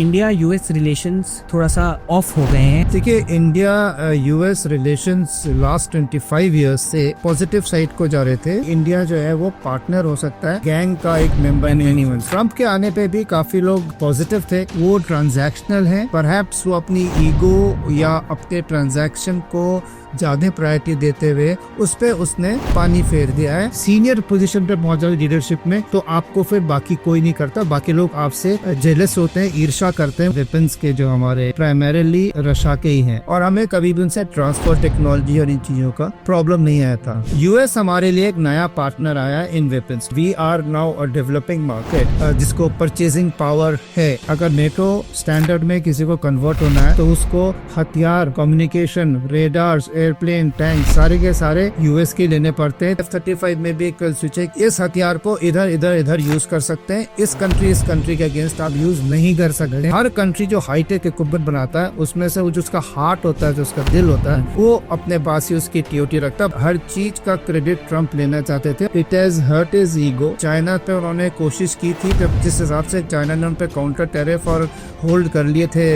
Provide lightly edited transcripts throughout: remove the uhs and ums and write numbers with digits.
India US relations थोड़ा सा of हो गए हैं। देखिए, India US relations last 25 years से पॉजिटिव साइड को जा रहे थे। इंडिया जो है वो पार्टनर हो सकता है, गैंग का एक मेंबर नहीं बन। ट्रम्प के आने पे भी काफी लोग पॉजिटिव थे। वो ट्रांजैक्शनल है, परहैप्स वो अपनी ईगो या अपने ट्रांजैक्शन को ज्यादा प्रायोरिटी देते हुए उस पे उसने पानी फेर दिया है। सीनियर पोजीशन पे पहुंच जाओ लीडरशिप में तो आपको फिर बाकी कोई नहीं करता। बाकी लोग आपसे जेलस होते हैं, ईर्ष्या करते हैं। वेपन्स के जो हमारे प्राइमरीली रशिया के ही हैं और हमें कभी भी उनसे ट्रांसपोर्ट टेक्नोलॉजी और इन चीजों का प्रॉब्लम नहीं आया था। यूएस हमारे लिए एक नया पार्टनर आया in weapons. We are now a developing market जिसको परचेजिंग पावर है। अगर नेटो स्टैंडर्ड में किसी को कन्वर्ट होना है तो उसको हथियार, कम्युनिकेशन, रेडार्स, एयरप्लेन, टैंक सारे के सारे यूएस के लेने पड़ते हैं। F-35 में भी एक स्विच है। इस हथियार को इधर यूज कर सकते हैं। इस कंट्री के अगेंस्ट आप यूज नहीं कर सकते। हर कंट्री जो हाईटेक इक्विपमेंट बनाता है उसमें से वो जो उसका हार्ट होता है, जो उसका दिल होता है, वो अपने पास ही उसकी टीओटी रखता है। हर चीज का क्रेडिट ट्रम्प लेना चाहते थे। It has hurt his ego. China पे उन्होंने कोशिश की थी, जिस हिसाब से चाइना ने उन पे काउंटर टेरिफ और होल्ड कर लिए थे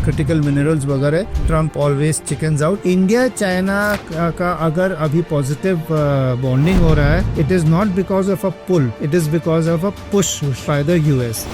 क्रिटिकल मिनरल्स वगैरह। Trump always chickens out. India China का अगर अभी पॉजिटिव बॉन्डिंग हो रहा है, it is not because of a pull, it is because of a push by the US.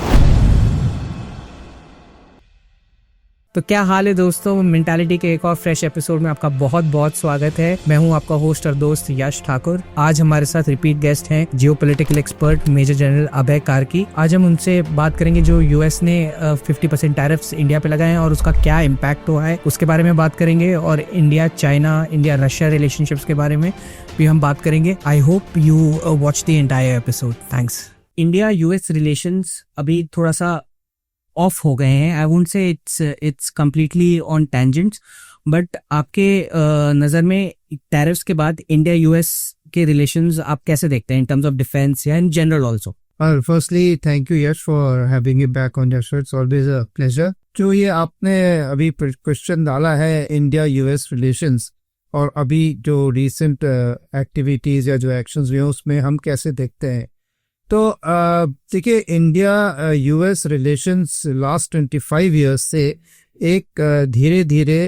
तो क्या हाल है दोस्तों, मेंटालिटी के एक और फ्रेश एपिसोड में आपका बहुत बहुत स्वागत है। मैं हूं आपका होस्ट और दोस्त यश ठाकुर। आज हमारे साथ रिपीट गेस्ट हैं geopolitical expert major general Abhay Karki. आज हम उनसे बात करेंगे जो यूएस ने 50% टैरिफ्स इंडिया पे लगाए हैं और उसका क्या इम्पैक्ट हुआ है उसके बारे में बात करेंगे। और India China, India Russia relationships के बारे में भी हम बात करेंगे। आई hope you watch the entire episode. Thanks. India US relations अभी थोड़ा सा ऑफ हो गए हैं। I won't say it's completely on tangents, but आपके नज़र में टैरिफ्स के बाद इंडिया यूएस के रिलेशंस आप कैसे देखते हैं इन टर्म्स ऑफ डिफेंस या in general also? Firstly, thank you Yash for having me back on your show. It's always a pleasure. जो ये आपने अभी क्वेश्चन डाला है इंडिया यूएस रिलेशंस और अभी जो रिसेंट एक्टिविटीज या जो एक्शंस हुए हैं उसमें हम कैसे देखते हैं, तो देखिए, India US relations last 25 years से एक धीरे धीरे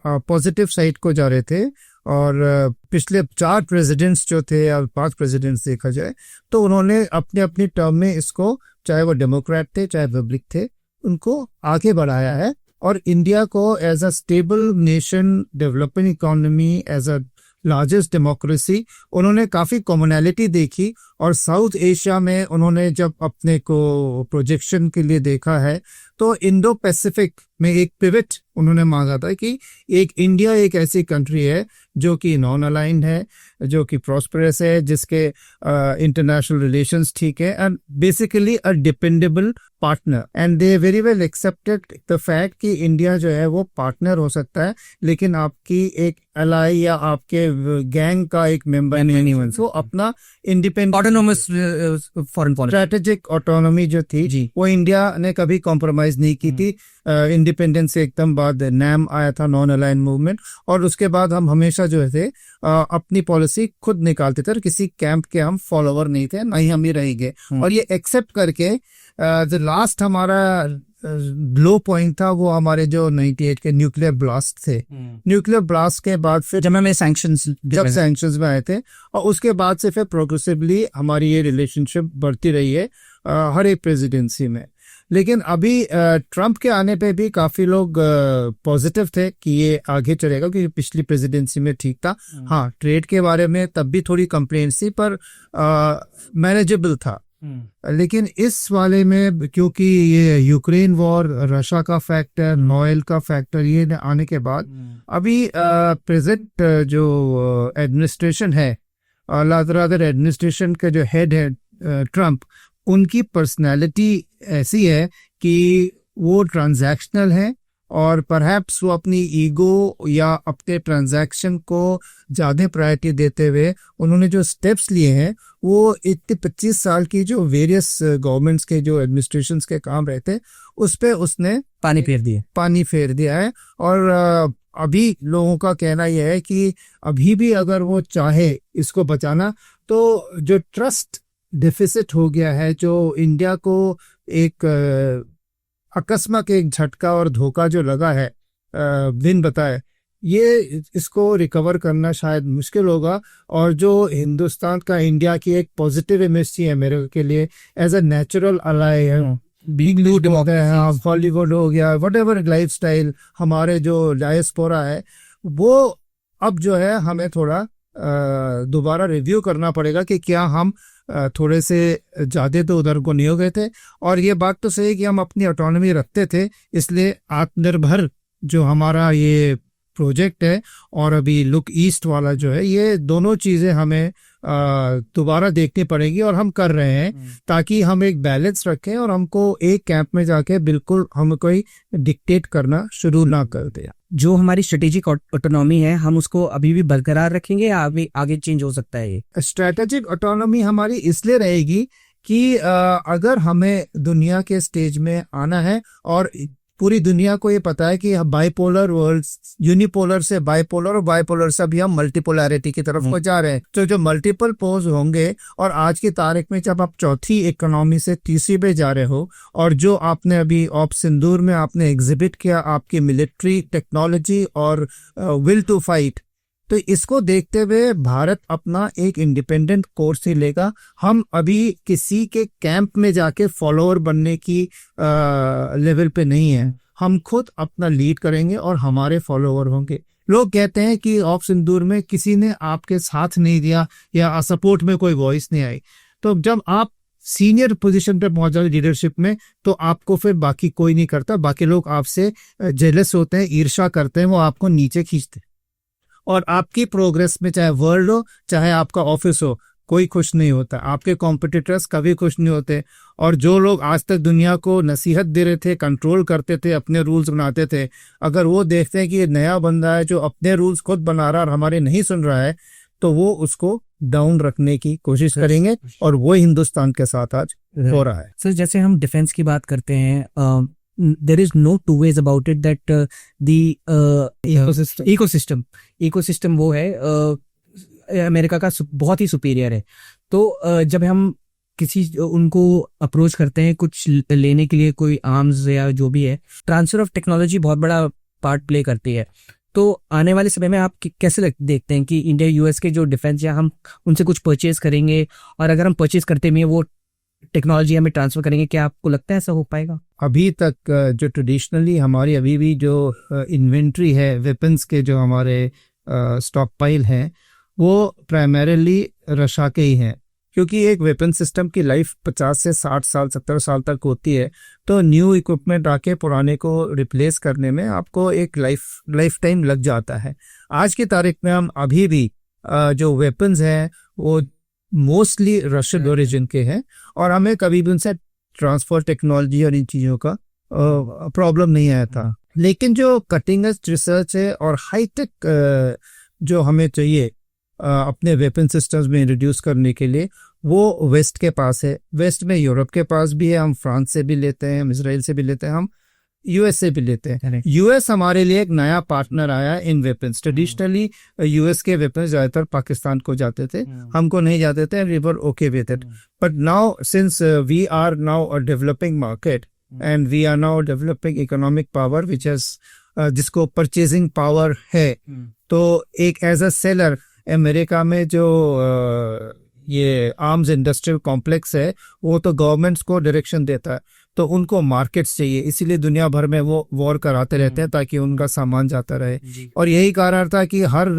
पॉजिटिव साइड को जा रहे थे। और पिछले 4 प्रेसिडेंट्स जो थे या 5 प्रेसिडेंट्स देखा जाए तो उन्होंने अपने अपनी टर्म में इसको, चाहे वो डेमोक्रेट थे चाहे रिपब्लिक थे, उनको आगे बढ़ाया है। और इंडिया को as a stable nation, developing economy, as a largest democracy उन्होंने काफी कॉमनैलिटी देखी। और साउथ एशिया में उन्होंने जब अपने को प्रोजेक्शन के लिए देखा है तो इंडो पैसिफिक में एक पिवट उन्होंने मांगा था कि एक इंडिया एक ऐसी कंट्री है जो कि नॉन अलाइंड है, जो कि प्रॉस्परस है, जिसके इंटरनेशनल रिलेशंस ठीक है, and basically a dependable partner. And they very well accepted the fact कि इंडिया जो है वो पार्टनर हो सकता है लेकिन आपकी एक एलाई या आपके गैंग का एक मेंबर नहीं बन। सो अपना independent autonomous foreign policy, strategic autonomy जो थी जी, वो इंडिया ने कभी कॉम्प्रोमाइज नहीं की थी। इंडिपेंडेंस से एकदम बाद नैम आया था, नॉन अलाइन मूवमेंट, और उसके बाद हम हमेशा जो थे अपनी पॉलिसी खुद निकालते थे और किसी कैंप के हम फॉलोवर नहीं थे, ना ही हम ही रहेंगे। और ये एक्सेप्ट करके जो लास्ट हमारा लो पॉइंट था वो हमारे जो 98 के न्यूक्लियर ब्लास्ट थे। न्यूक्लियर ब्लास्ट के बाद फिर जब सैंक्शंस में आए थे और उसके बाद से फिर प्रोग्रेसिवली हमारी ये रिलेशनशिप बढ़ती रही है हर एक प्रेसिडेंसी में। लेकिन अभी ट्रम्प के आने पे भी काफी लोग पॉजिटिव थे कि ये आगे चलेगा, क्योंकि पिछली प्रेसिडेंसी में ठीक था। हाँ, ट्रेड के बारे में तब भी थोड़ी कंप्लेंट्स थी पर मैनेजेबल था। लेकिन इस वाले में क्योंकि ये यूक्रेन वॉर, रशिया का फैक्टर, ऑयल का फैक्टर, ये आने के बाद अभी प्रेजेंट जो एडमिनिस्ट्रेशन है, रादर एडमिनिस्ट्रेशन के जो हेड है ट्रम्प, उनकी पर्सनैलिटी ऐसी है कि वो ट्रांजैक्शनल है और परहैप्स वो अपनी ईगो या अपने ट्रांजैक्शन को ज्यादा प्रायोरिटी देते हुए उन्होंने जो स्टेप्स लिए हैं वो इतने 25 साल की जो वेरियस गवर्नमेंट्स के जो एडमिनिस्ट्रेशंस के काम रहते उस पे उसने पानी फेर दिया है। और अभी लोगों का कहना यह है कि अभी भी अगर वो चाहे इसको बचाना तो जो ट्रस्ट डेफिसिट हो गया है, जो इंडिया को एक अकस्मात एक झटका और धोखा जो लगा है दिन बताए, ये इसको रिकवर करना शायद मुश्किल होगा। और जो हिंदुस्तान का इंडिया की एक पॉजिटिव इमेज थी अमेरिका के लिए एज अ नेचुरल अलाई है, बिग न्यू डेमोक्रेसी, बॉलीवुड हो गया, व्हाटएवर लाइफस्टाइल, हमारे जो डायस्पोरा है वो अब जो है हमें थोड़ा दोबारा रिव्यू करना पड़ेगा कि क्या हम थोड़े से ज्यादा तो उधर को नहीं हो गए थे। और ये बात तो सही कि हम अपनी ऑटोनॉमी रखते थे, इसलिए आत्मनिर्भर जो हमारा ये प्रोजेक्ट है और अभी लुक ईस्ट वाला जो है, ये दोनों चीजें हमें दोबारा देखनी पड़ेगी और हम कर रहे हैं ताकि हम एक बैलेंस रखें और हमको एक कैंप में जाके बिल्कुल हम कोई डिक्टेट करना शुरू ना कर दे। जो हमारी स्ट्रेटेजिक ऑटोनॉमी है हम उसको अभी भी बरकरार रखेंगे या अभी आगे चेंज हो सकता है? ये स्ट्रेटेजिक ऑटोनॉमी हमारी इसलिए रहेगी कि अगर हमें दुनिया के स्टेज में आना है और पूरी दुनिया को ये पता है कि बाइपोलर वर्ल्ड, यूनिपोलर से बाइपोलर और बाइपोलर से अभी हम मल्टीपोलैरिटी की तरफ को जा रहे हैं। तो जो मल्टीपल पोज होंगे और आज की तारीख में जब आप चौथी इकोनॉमी से तीसरी पे जा रहे हो और जो आपने अभी ऑप सिंदूर में आपने एग्जिबिट किया आपकी मिलिट्री टेक्नोलॉजी और विल टू फाइट, तो इसको देखते हुए भारत अपना एक इंडिपेंडेंट कोर्स ही लेगा। हम अभी किसी के कैंप में जाके फॉलोअर बनने की लेवल पे नहीं है, हम खुद अपना लीड करेंगे और हमारे फॉलोअर होंगे। लोग कहते हैं कि ऑफ सिंदूर में किसी ने आपके साथ नहीं दिया या सपोर्ट में कोई वॉइस नहीं आई, तो जब आप सीनियर पोजीशन पे पहुंच जाओ लीडरशिप में तो आपको फिर बाकी कोई नहीं करता, बाकी लोग आपसे जेलस होते हैं, ईर्ष्या करते हैं, वो आपको नीचे खींचते हैं और आपकी प्रोग्रेस में चाहे वर्ल्ड हो चाहे आपका ऑफिस हो कोई खुश नहीं होता। आपके कॉम्पिटिटर्स कभी खुश नहीं होते। और जो लोग आज तक दुनिया को नसीहत दे रहे थे, कंट्रोल करते थे, अपने रूल्स बनाते थे, अगर वो देखते हैं कि ये नया बंदा है जो अपने रूल्स खुद बना रहा और हमारे नहीं सुन रहा है, तो वो उसको डाउन रखने की कोशिश करेंगे और वो हिंदुस्तान के साथ आज हो रहा है। सर जैसे हम डिफेंस की बात करते हैं, there is no two ways about it that the ecosystem वो है अमेरिका का बहुत ही सुपीरियर है। तो जब हम किसी उनको अप्रोच करते हैं कुछ लेने के लिए, कोई आर्म्स या जो भी है, ट्रांसफर ऑफ टेक्नोलॉजी बहुत बड़ा पार्ट प्ले करती है। तो आने वाले समय में आप कैसे देखते हैं कि इंडिया यूएस के जो डिफेंस या हम उनसे कुछ परचेज करेंगे और अगर हम परचेज करते में वो टेक्नोलॉजी हमें ट्रांसफर करेंगे, क्या आपको लगता है ऐसा हो पाएगा? अभी तक जो ट्रेडिशनली हमारी अभी भी जो इन्वेंट्री है वेपन्स के, जो हमारे स्टॉक पाइल हैं, वो प्राइमरीली रशिया के ही हैं, क्योंकि एक वेपन सिस्टम की लाइफ 50 से 60 साल 70 साल तक होती है। तो न्यू इक्विपमेंट आके पुराने को रिप्लेस करने में आपको एक लाइफ टाइम लग जाता है। आज की तारीख में हम अभी भी जो वेपन्स हैं वो मोस्टली रशियन ओरिजिन के हैं और हमें कभी भी उनसे ट्रांसफर टेक्नोलॉजी और इन चीज़ों का प्रॉब्लम नहीं आया था। लेकिन जो कटिंग एज रिसर्च है और हाईटेक जो हमें चाहिए अपने वेपन सिस्टम्स में इंट्रोड्यूस करने के लिए, वो वेस्ट के पास है। वेस्ट में यूरोप के पास भी है, हम फ्रांस से भी लेते हैं, हम इसराइल से भी लेते हैं, हम यूएस से भी लेते हैं। यूएस हमारे लिए एक नया पार्टनर आया इन वेपन्स। ट्रेडिशनली यूएस के वेपन्स ज्यादातर पाकिस्तान को जाते थे, हमको नहीं जाते थे, we were okay with it. But now since we are now a developing market and we are now developing economic power which has जिसको परचेजिंग पावर है, तो एक एज अ सेलर अमेरिका में जो ये आर्म्स इंडस्ट्रियल कॉम्प्लेक्स है वो तो गवर्नमेंट्स को डायरेक्शन देता है, तो उनको मार्केट्स चाहिए, इसीलिए दुनिया भर में वो वॉर कराते रहते हैं ताकि उनका सामान जाता रहे। और यही कारण था कि हर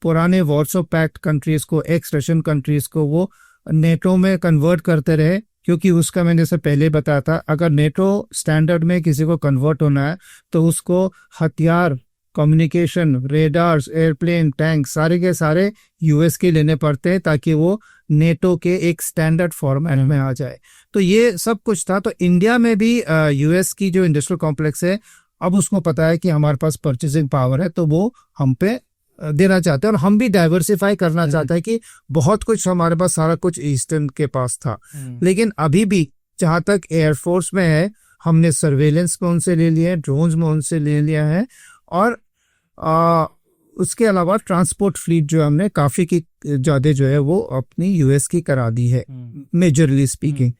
पुराने वॉर्सो पैक्ट कंट्रीज को, एक्स रशियन कंट्रीज को वो नेटो में कन्वर्ट करते रहे, क्योंकि उसका मैंने जैसे पहले बताया था, अगर नेटो स्टैंडर्ड में किसी को कन्वर्ट होना है तो उसको हथियार, कम्युनिकेशन, रेडार्स, एयरप्लेन, टैंक सारे के सारे यूएस के लेने पड़ते हैं ताकि वो नेटो के एक स्टैंडर्ड फॉर्मेट में आ जाए। तो ये सब कुछ था। तो इंडिया में भी यूएस की जो इंडस्ट्रियल कॉम्प्लेक्स है, अब उसको पता है कि हमारे पास परचेजिंग पावर है, तो वो हम पे देना चाहते हैं और हम भी डाइवर्सिफाई करना चाहते हैं कि बहुत कुछ हमारे पास, सारा कुछ ईस्टर्न के पास था, लेकिन अभी भी जहां तक एयरफोर्स में है, हमने सर्वेलेंस में उनसे ले लिया है, ड्रोन्स में उनसे ले लिया है, और उसके अलावा ट्रांसपोर्ट फ्लीट जो हमने काफी की ज्यादा जो है वो अपनी यूएस की करा दी है, मेजरली स्पीकिंग।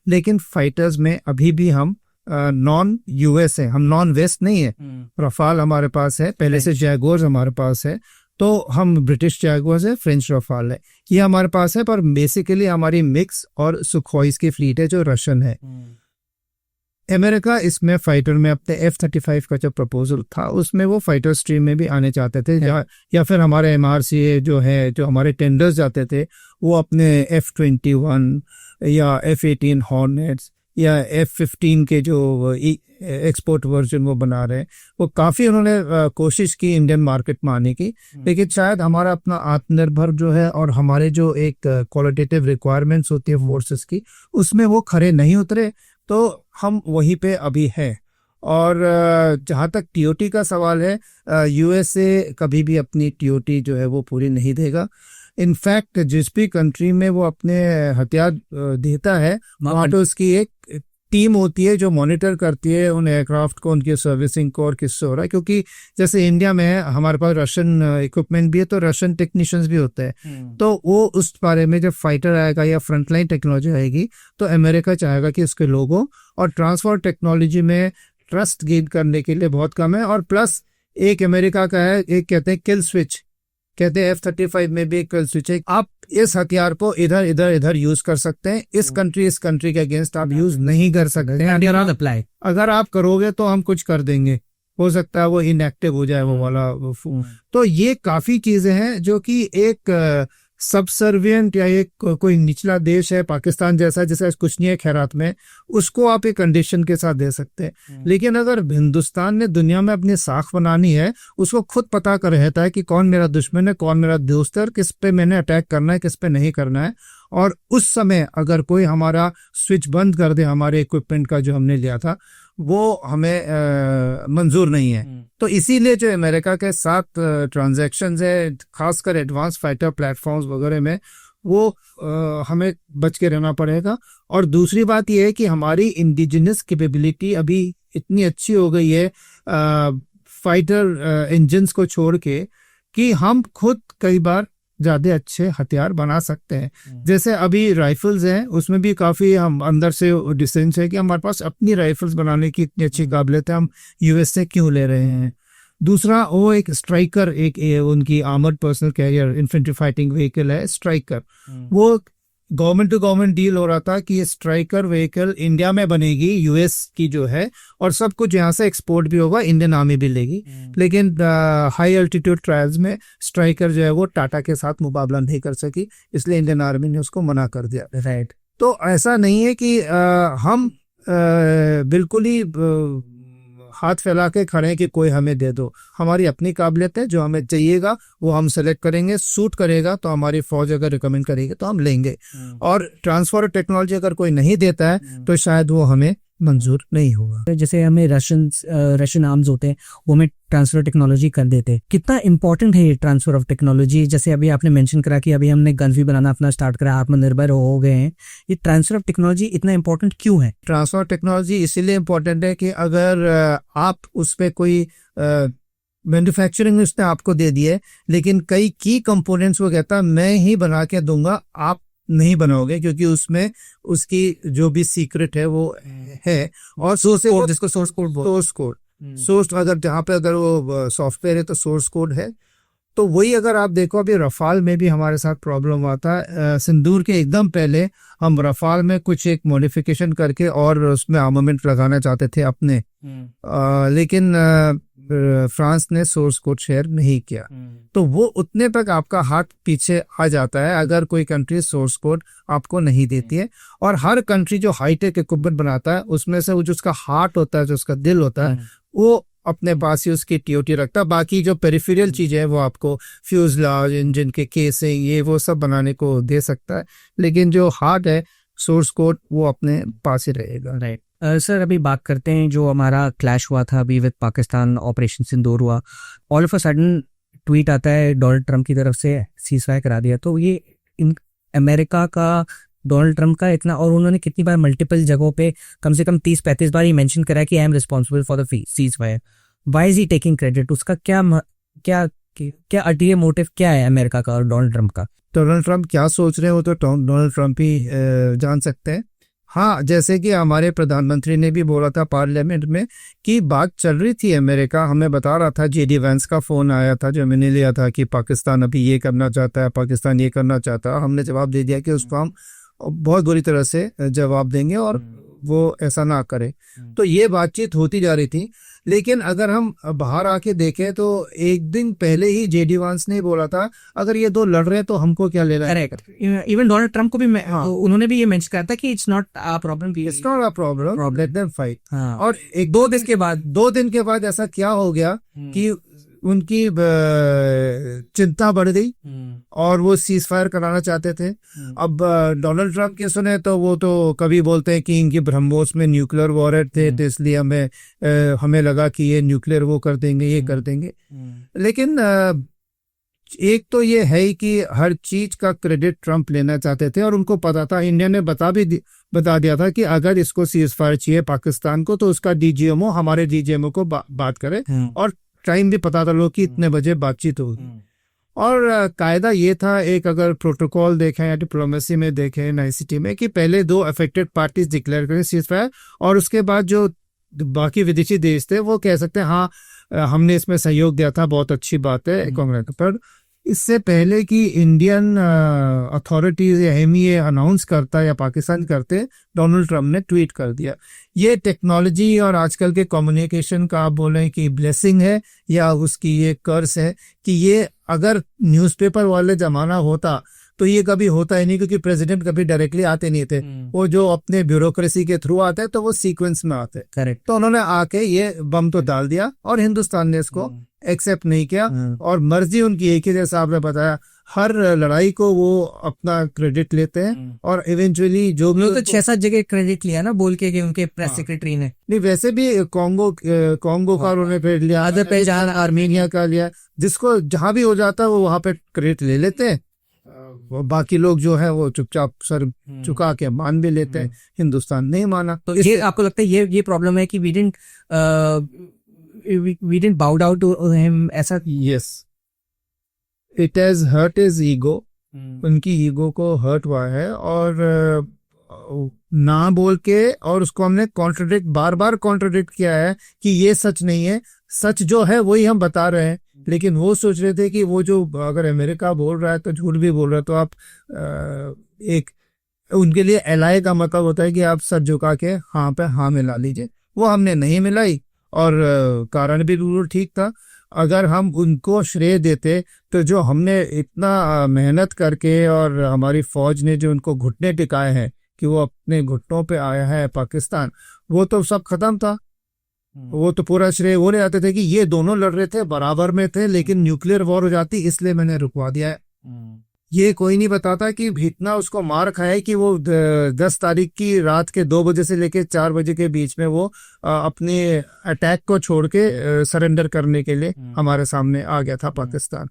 लेकिन फाइटर्स में अभी भी हम नॉन यूएस है, हम नॉन वेस्ट नहीं है। रफाल हमारे पास है, पहले से जैगुआर्स हमारे पास है, तो हम ब्रिटिश जैगुआर्स है, फ्रेंच रफाल है, ये हमारे पास है। पर बेसिकली हमारी मिक्स और सुखोइस की फ्लीट है जो रशियन है। अमेरिका इसमें फाइटर में अपने F-35 का जो प्रपोजल था उसमें वो फाइटर स्ट्रीम में भी आने चाहते थे, या फिर हमारे MRCA जो है, जो हमारे टेंडर्स जाते थे, वो अपने F-21 या F-18 हॉर्नेट्स या F-15 के जो एक्सपोर्ट वर्जन वो बना रहे हैं, वो काफ़ी उन्होंने कोशिश की इंडियन मार्केट में आने की। लेकिन शायद हमारा अपना आत्मनिर्भर जो है और हमारे जो एक क्वालिटेटिव रिक्वायरमेंट्स होती है फोर्सेस की, उसमें वो खरे नहीं उतरे, तो हम वहीं पे अभी हैं। और जहाँ तक TOT का सवाल है, USA कभी भी अपनी TOT जो है वो पूरी नहीं देगा। इनफैक्ट जिस भी कंट्री में वो अपने हथियार देता है, वहाँ पे उसकी एक टीम होती है जो मॉनिटर करती है उन एयरक्राफ्ट को, उनकी सर्विसिंग को और किससे हो रहा है। क्योंकि जैसे इंडिया में है, हमारे पास रशियन इक्विपमेंट भी है, तो रशियन टेक्नीशियंस भी होते हैं। तो वो उस बारे में जब फाइटर आएगा या फ्रंटलाइन टेक्नोलॉजी आएगी, तो अमेरिका चाहेगा कि उसके लोगों और ट्रांसफर टेक्नोलॉजी में ट्रस्ट गेन करने के लिए बहुत कम है। और प्लस एक अमेरिका का है, एक कहते हैं किल स्विच, कहते हैं F-35 में भी एक किल स्विच है। आप इस हथियार को इधर इधर इधर यूज कर सकते हैं, इस कंट्री के अगेंस्ट आप यूज नहीं कर सकते हैं। अगर आप करोगे तो हम कुछ कर देंगे, हो सकता है वो इनएक्टिव हो जाए वो वाला। तो ये काफी चीजें हैं जो कि एक सबसर्वियंट या एक कोई निचला देश है पाकिस्तान जैसा, जैसा कुछ नहीं है खैरात में, उसको आप एक कंडीशन के साथ दे सकते हैं। लेकिन अगर हिंदुस्तान ने दुनिया में अपनी साख बनानी है, उसको खुद पता कर रहता है कि कौन मेरा दुश्मन है, कौन मेरा दोस्त है, और किस पे मैंने अटैक करना है, किस पे नहीं करना है। और उस समय अगर कोई हमारा स्विच बंद कर दे हमारे इक्विपमेंट का जो हमने लिया था, वो हमें मंजूर नहीं है। तो इसीलिए जो अमेरिका के साथ ट्रांजैक्शंस है, खासकर एडवांस फाइटर प्लेटफॉर्म्स वगैरह में, वो हमें बच के रहना पड़ेगा। और दूसरी बात यह है कि हमारी इंडिजिनस कैपेबिलिटी अभी इतनी अच्छी हो गई है फाइटर इंजन्स को छोड़ के, कि हम खुद कई बार ज्यादा अच्छे हथियार बना सकते हैं। जैसे अभी राइफल्स हैं, उसमें भी काफी हम अंदर से डिसेंस है कि हमारे पास अपनी राइफल्स बनाने की इतनी अच्छी काबिलियत है, हम US से क्यों ले रहे हैं। दूसरा, वो एक स्ट्राइकर, एक उनकी armoured personnel carrier infantry fighting vehicle है स्ट्राइकर, वो गवर्नमेंट टू गवर्नमेंट डील हो रहा था कि ये स्ट्राइकर व्हीकल इंडिया में बनेगी, US की जो है, और सब कुछ यहाँ से एक्सपोर्ट भी होगा, इंडियन आर्मी भी लेगी। लेकिन हाई अल्टीट्यूड ट्रायल्स में स्ट्राइकर जो है वो टाटा के साथ मुकाबला नहीं कर सकी, इसलिए इंडियन आर्मी ने उसको मना कर दिया। राइट। तो ऐसा नहीं है कि हम बिल्कुल ही हाथ फैला के खड़े हैं कि कोई हमें दे दो। हमारी अपनी काबिलियत है, जो हमें चाहिएगा वो हम सेलेक्ट करेंगे, सूट करेगा तो हमारी फौज अगर रिकमेंड करेगी तो हम लेंगे। और ट्रांसफर टेक्नोलॉजी अगर कोई नहीं देता है तो शायद वो हमें मंजूर नहीं होगा। जैसे हमें रशियन आर्म्स होते हैं, वो हमें ट्रांसफर टेक्नोलॉजी कर देते हैं। कितना इंपॉर्टेंट है ये ट्रांसफर ऑफ टेक्नोलॉजी? जैसे अभी आपने मेंशन करा कि अभी हमने गन्स भी बनाना अपना स्टार्ट करा, आत्मनिर्भर हो गए हैं, ये ट्रांसफर ऑफ टेक्नोलॉजी इतना इंपॉर्टेंट क्यों है? ट्रांसफर टेक्नोलॉजी इसीलिए इंपॉर्टेंट है कि अगर आप उस पर कोई मैन्युफैक्चरिंग उसने आपको दे दी है, लेकिन कई की कंपोनेंट्स वो कहता है मैं ही बना के दूंगा, आप नहीं बनाओगे, क्योंकि उसमें उसकी जो भी सीक्रेट है वो है। और सोर्स कोड, जिसको सोर्स कोड बोलते हैं, सोर्स कोड, सोर्स, अगर जहाँ पे अगर वो सॉफ्टवेयर है तो सोर्स कोड है। तो वही अगर आप देखो, अभी रफाल में भी हमारे साथ प्रॉब्लम हुआ था। सिंदूर के एकदम पहले हम रफाल में कुछ एक मॉडिफिकेशन करके और उसमें आर्मामेंट लगाना चाहते थे अपने, लेकिन फ्रांस ने सोर्स कोड शेयर नहीं किया। तो वो उतने तक आपका हाथ पीछे आ जाता है अगर कोई कंट्री सोर्स कोड आपको नहीं देती है। और हर कंट्री जो हाईटेक इक्विपमेंट बनाता है, उसमें से वो जो उसका हार्ट होता है, जो उसका दिल होता है, वो अपने पास ही उसकी TOT रखता है। बाकी जो पेरिफेरल चीजें हैं वो आपको फ्यूजलाज, इंजन के केसिंग, ये वो सब बनाने को दे सकता है, लेकिन जो हार्ट है सोर्स कोड वो अपने पास ही रहेगा। राइट। सर, अभी बात करते हैं जो हमारा क्लैश हुआ था अभी विद पाकिस्तान, ऑपरेशन सिंदूर हुआ, all of a sudden tweet आता है डोनाल्ड ट्रंप की तरफ से सीजफायर करा दिया। तो ये अमेरिका का, डोनाल्ड ट्रंप का इतना, और उन्होंने कितनी बार मल्टीपल जगहों पे कम से कम 30-35 बार ये मेंशन करा कि I am responsible for the ceasefire. Why is he taking credit? उसका क्या अल्टीरियर मोटिव क्या है अमेरिका का और डोनाल्ड ट्रंप का? डोनाल्ड ट्रंप क्या सोच रहे हो तो डोनाल्ड ट्रंप ही जान सकते हैं। हाँ, जैसे कि हमारे प्रधानमंत्री ने भी बोला था पार्लियामेंट में कि बात चल रही थी, अमेरिका हमें बता रहा था, जेडी वैंस का फोन आया था जो मैंने लिया था कि पाकिस्तान अभी ये करना चाहता है, पाकिस्तान ये करना चाहता है। हमने जवाब दे दिया कि उसको हम बहुत बुरी तरह से जवाब देंगे और वो ऐसा ना करे। तो ये बातचीत होती जा रही थी। लेकिन अगर हम बाहर आके देखें तो एक दिन पहले ही जेडी वांस ने बोला था अगर ये दो लड़ रहे हैं तो हमको क्या लेना है। करेक्ट। इवन डोनाल्ड ट्रम्प को भी उन्होंने भी ये मेंशन किया था कि it's not a problem, it's not a problem, let them fight. और एक 2 दिन के बाद ऐसा क्या हो गया कि उनकी चिंता बढ़ गई और वो सीज फायर कराना चाहते थे। अब डोनाल्ड ट्रम्प के सुने तो वो तो कभी बोलते हैं कि इनकी ब्रह्मोस में न्यूक्लियर वॉरेट थे तो इसलिए हमें लगा कि ये न्यूक्लियर वो कर देंगे, ये कर देंगे। लेकिन एक तो ये है ही कि हर चीज का क्रेडिट ट्रम्प लेना चाहते थे और उनको पता था, इंडिया ने बता दिया था कि अगर इसको सीज फायर चाहिए पाकिस्तान को तो उसका डीजीएमओ हमारे डीजीएमओ को बात करे और टाइम भी पता था लोग कि इतने बजे बातचीत होगी। और कायदा ये था, एक अगर प्रोटोकॉल देखें या डिप्लोमेसी में देखें नाइसिटी में, कि पहले 2 अफेक्टेड पार्टीज डिक्लेयर करें सीज फायर और उसके बाद जो बाकी विदेशी देश थे वो कह सकते हैं हाँ हमने इसमें सहयोग दिया था, बहुत अच्छी बात है कांग्रेस पर। इससे पहले कि इंडियन अथॉरिटीज या एमईए अनाउंस करता या पाकिस्तान करते, डोनाल्ड ट्रम्प ने ट्वीट कर दिया। ये टेक्नोलॉजी और आजकल के कम्युनिकेशन का आप बोलें कि ब्लेसिंग है या उसकी ये कर्स है कि ये अगर न्यूज़पेपर वाले जमाना होता तो ये कभी होता ही नहीं, क्योंकि प्रेसिडेंट कभी डायरेक्टली आते नहीं थे, वो जो अपने ब्यूरोक्रेसी के थ्रू आते हैं तो वो सीक्वेंस में आते। करेक्ट। तो उन्होंने आके ये बम तो डाल दिया और हिंदुस्तान ने इसको एक्सेप्ट नहीं किया और मर्जी उनकी एक ही, जैसा आपने बताया, हर लड़ाई को वो अपना क्रेडिट लेते हैं और इवेंचुअली जो भी तो 6-7 जगह क्रेडिट लिया ना बोल के कि उनके प्रेस सेक्रेटरी ने। नहीं, वैसे भी कॉन्गो का उन्होंने क्रेडिट लिया, अजरबैजान आर्मेनिया का लिया, जिसको जहां भी हो जाता है वो वहां पे क्रेडिट ले लेते हैं। वो बाकी लोग जो है वो चुपचाप सर चुका के मान भी लेते हैं। हिंदुस्तान नहीं माना। तो ये आपको लगता है ये प्रॉब्लम है कि we didn't bow down to him, ऐसा? Yes, it has hurt his ego. उनकी ईगो को हर्ट हुआ है और ना बोल के, और उसको हमने बार बार कॉन्ट्रडिक्ट किया है कि ये सच नहीं है, सच जो है वही हम बता रहे हैं। लेकिन वो सोच रहे थे कि वो जो अगर अमेरिका बोल रहा है तो झूठ भी बोल रहा है, तो आप एक उनके लिए एलाई का मतलब होता है कि आप सर झुका के हाँ पे हाँ मिला लीजिए। वो हमने नहीं मिलाई और कारण भी बिल्कुल ठीक था। अगर हम उनको श्रेय देते तो जो हमने इतना मेहनत करके और हमारी फौज ने जो उनको घुटने टिकाए हैं कि वो अपने घुटनों पे आया है पाकिस्तान, वो तो सब खत्म था। वो तो पूरा श्रेय वो ले आते थे कि ये दोनों लड़ रहे थे, बराबर में थे, लेकिन न्यूक्लियर वॉर हो जाती इसलिए मैंने रुकवा दिया है। ये कोई नहीं बताता कि इतना उसको मार खाया है कि वो 10 तारीख की रात के 2 बजे से लेके 4 बजे के बीच में वो अपने अटैक को छोड़ के सरेंडर करने के लिए हमारे सामने आ गया था पाकिस्तान।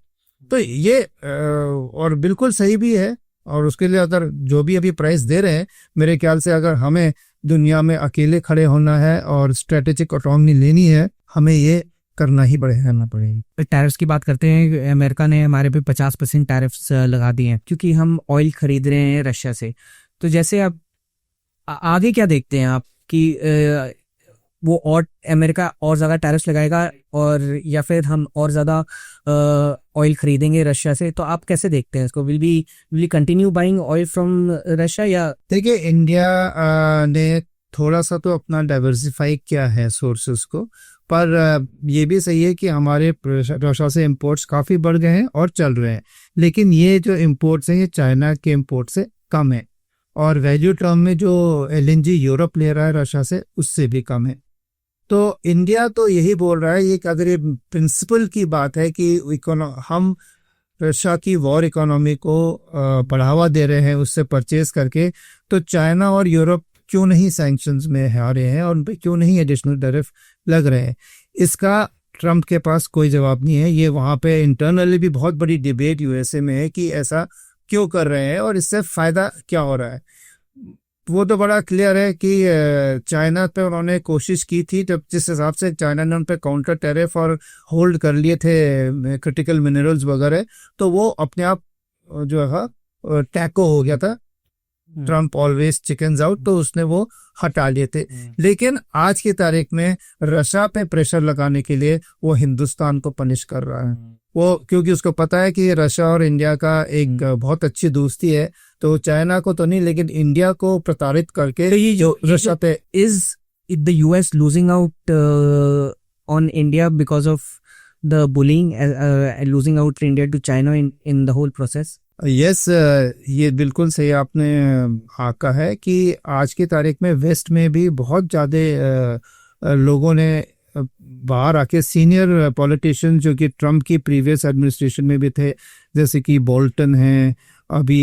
तो ये और बिल्कुल सही भी है। और उसके लिए अगर जो भी अभी प्राइस दे रहे हैं, मेरे ख्याल से अगर हमें दुनिया में अकेले खड़े होना है और स्ट्रेटेजिक ऑटोनॉमी लेनी है, हमें ये करना ही करना पड़ेगी। टैरिफ्स की बात करते हैं, अमेरिका ने हमारे पे 50% टैरिफ्स लगा दिए हैं क्योंकि हम ऑयल खरीद रहे हैं रशिया से। तो जैसे अब आगे क्या देखते हैं आप कि वो और अमेरिका और ज्यादा टैरिफ्स लगाएगा और या फिर हम और ज्यादा ऑयल खरीदेंगे रशिया से? तो आप कैसे देखते हैं इसको? Will continue buying oil from Russia? या देखिए, इंडिया ने थोड़ा सा तो अपना डाइवर्सिफाई किया है सोर्सेस को, पर ये भी सही है कि हमारे रशिया से इंपोर्ट्स काफ़ी बढ़ गए हैं और चल रहे हैं। लेकिन ये जो इंपोर्ट्स हैं ये चाइना के इंपोर्ट से कम है और वैल्यू टर्म में जो एलएनजी यूरोप ले रहा है रशिया से उससे भी कम है। तो इंडिया तो यही बोल रहा है, ये अगर ये प्रिंसिपल की बात है कि हम रशिया की वॉर इकोनॉमी को बढ़ावा दे रहे हैं उससे परचेज करके, तो चाइना और यूरोप क्यों नहीं सैंक्शंस में आ रहे हैं और उन पे क्यों नहीं एडिशनल टैरिफ लग रहे हैं? इसका ट्रम्प के पास कोई जवाब नहीं है। ये वहाँ पे इंटरनली भी बहुत बड़ी डिबेट यूएसए में है कि ऐसा क्यों कर रहे हैं और इससे फायदा क्या हो रहा है। वो तो बड़ा क्लियर है कि चाइना पे उन्होंने कोशिश की थी, जब जिस हिसाब से चाइना ने उन पे काउंटर टैरिफ और होल्ड कर लिए थे क्रिटिकल मिनरल्स वगैरह, तो वो अपने आप जो है टैको हो गया था। ट्रम्प ऑलवेज चिकन्स आउट, तो उसने वो हटा लिए थे। लेकिन आज की तारीख में रशिया पे प्रेशर लगाने के लिए वो हिंदुस्तान को पनिश कर रहा है, वो क्योंकि उसको पता है कि रशिया और इंडिया का एक बहुत अच्छी दोस्ती है, तो चाइना को तो नहीं लेकिन इंडिया को प्रताड़ित करके तो ये जो रशिया पे is the US losing out on India because of the bullying, losing out India to China in the whole process? Yes, ये बिल्कुल सही आपने आका है कि आज की तारीख में वेस्ट में भी बहुत ज़्यादा लोगों ने बाहर आके सीनियर पॉलिटिशियन जो कि ट्रम्प की प्रीवियस एडमिनिस्ट्रेशन में भी थे, जैसे कि बोल्टन हैं, अभी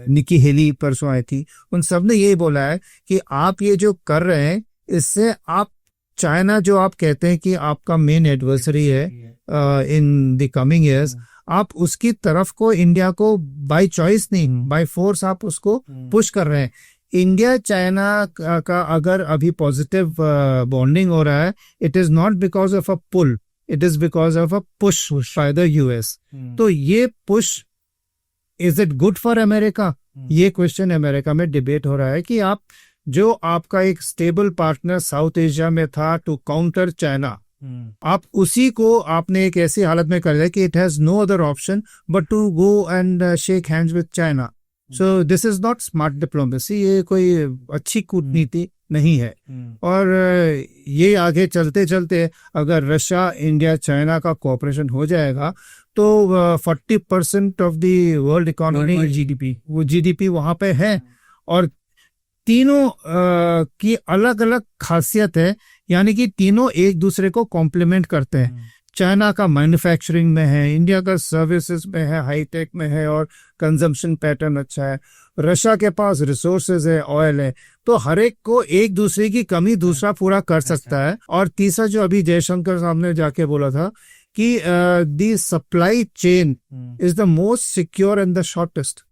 निकी हेली परसों आई थी, उन सब ने यही बोला है कि आप ये जो कर रहे हैं इससे आप चाइना जो आप कहते हैं कि आपका मेन एडवर्सरी है इन द कमिंग ईयर्स, आप उसकी तरफ को इंडिया को बाय चॉइस नहीं बाय फोर्स आप उसको पुश कर रहे हैं। इंडिया चाइना का अगर अभी पॉजिटिव बॉन्डिंग हो रहा है, it is not because of a pull, it is because of a push by the US. तो ये push, is it good for America? ये क्वेश्चन अमेरिका में डिबेट हो रहा है कि आप जो आपका एक स्टेबल पार्टनर साउथ एशिया में था टू काउंटर चाइना, आप उसी को आपने एक ऐसी हालत में कर दिया कि it has no other option but to go and shake hands with China. So this is not smart diplomacy, ये कोई अच्छी कूटनीति नहीं है। और ये आगे चलते चलते अगर रशिया इंडिया चाइना का कोऑपरेशन हो जाएगा तो 40% of the world economy GDP, वो जीडीपी वहां पे है, और तीनों की अलग अलग खासियत है, यानी कि तीनों एक दूसरे को कॉम्प्लीमेंट करते हैं। चाइना का मैन्युफैक्चरिंग में है, इंडिया का सर्विसेज में है, हाईटेक में है और कंजम्पशन पैटर्न अच्छा है, रशिया के पास रिसोर्सेज है, ऑयल है, तो हर एक को एक दूसरे की कमी दूसरा पूरा कर सकता है। और तीसरा जो अभी जयशंकर साहब ने जाके बोला था कि the supply chain is the most secure and the shortest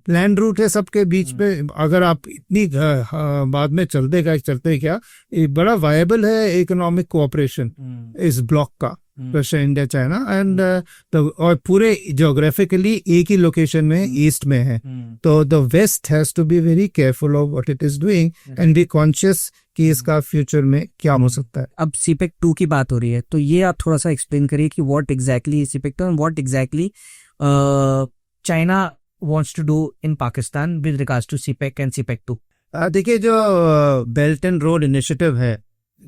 land route है सबके बीच में। अगर आप इतनी बाद में चलते क्या ये बड़ा वायबल है इकोनॉमिक कोऑपरेशन इस ब्लॉक का, रशिया इंडिया चाइना एंड और पूरे ज्योग्राफिकली एक ही लोकेशन में ईस्ट में है। तो the west has to be very careful of what it is doing and be conscious कि इसका फ्यूचर में क्या हो सकता है। अब सीपेक 2 की बात हो रही है, तो ये आप थोड़ा सा एक्सप्लेन करिए कि what exactly CPEC 2 and what exactly China wants to do in Pakistan with regards to CPEC and CPEC 2? देखिए, जो बेल्ट एंड रोड इनिशिएटिव है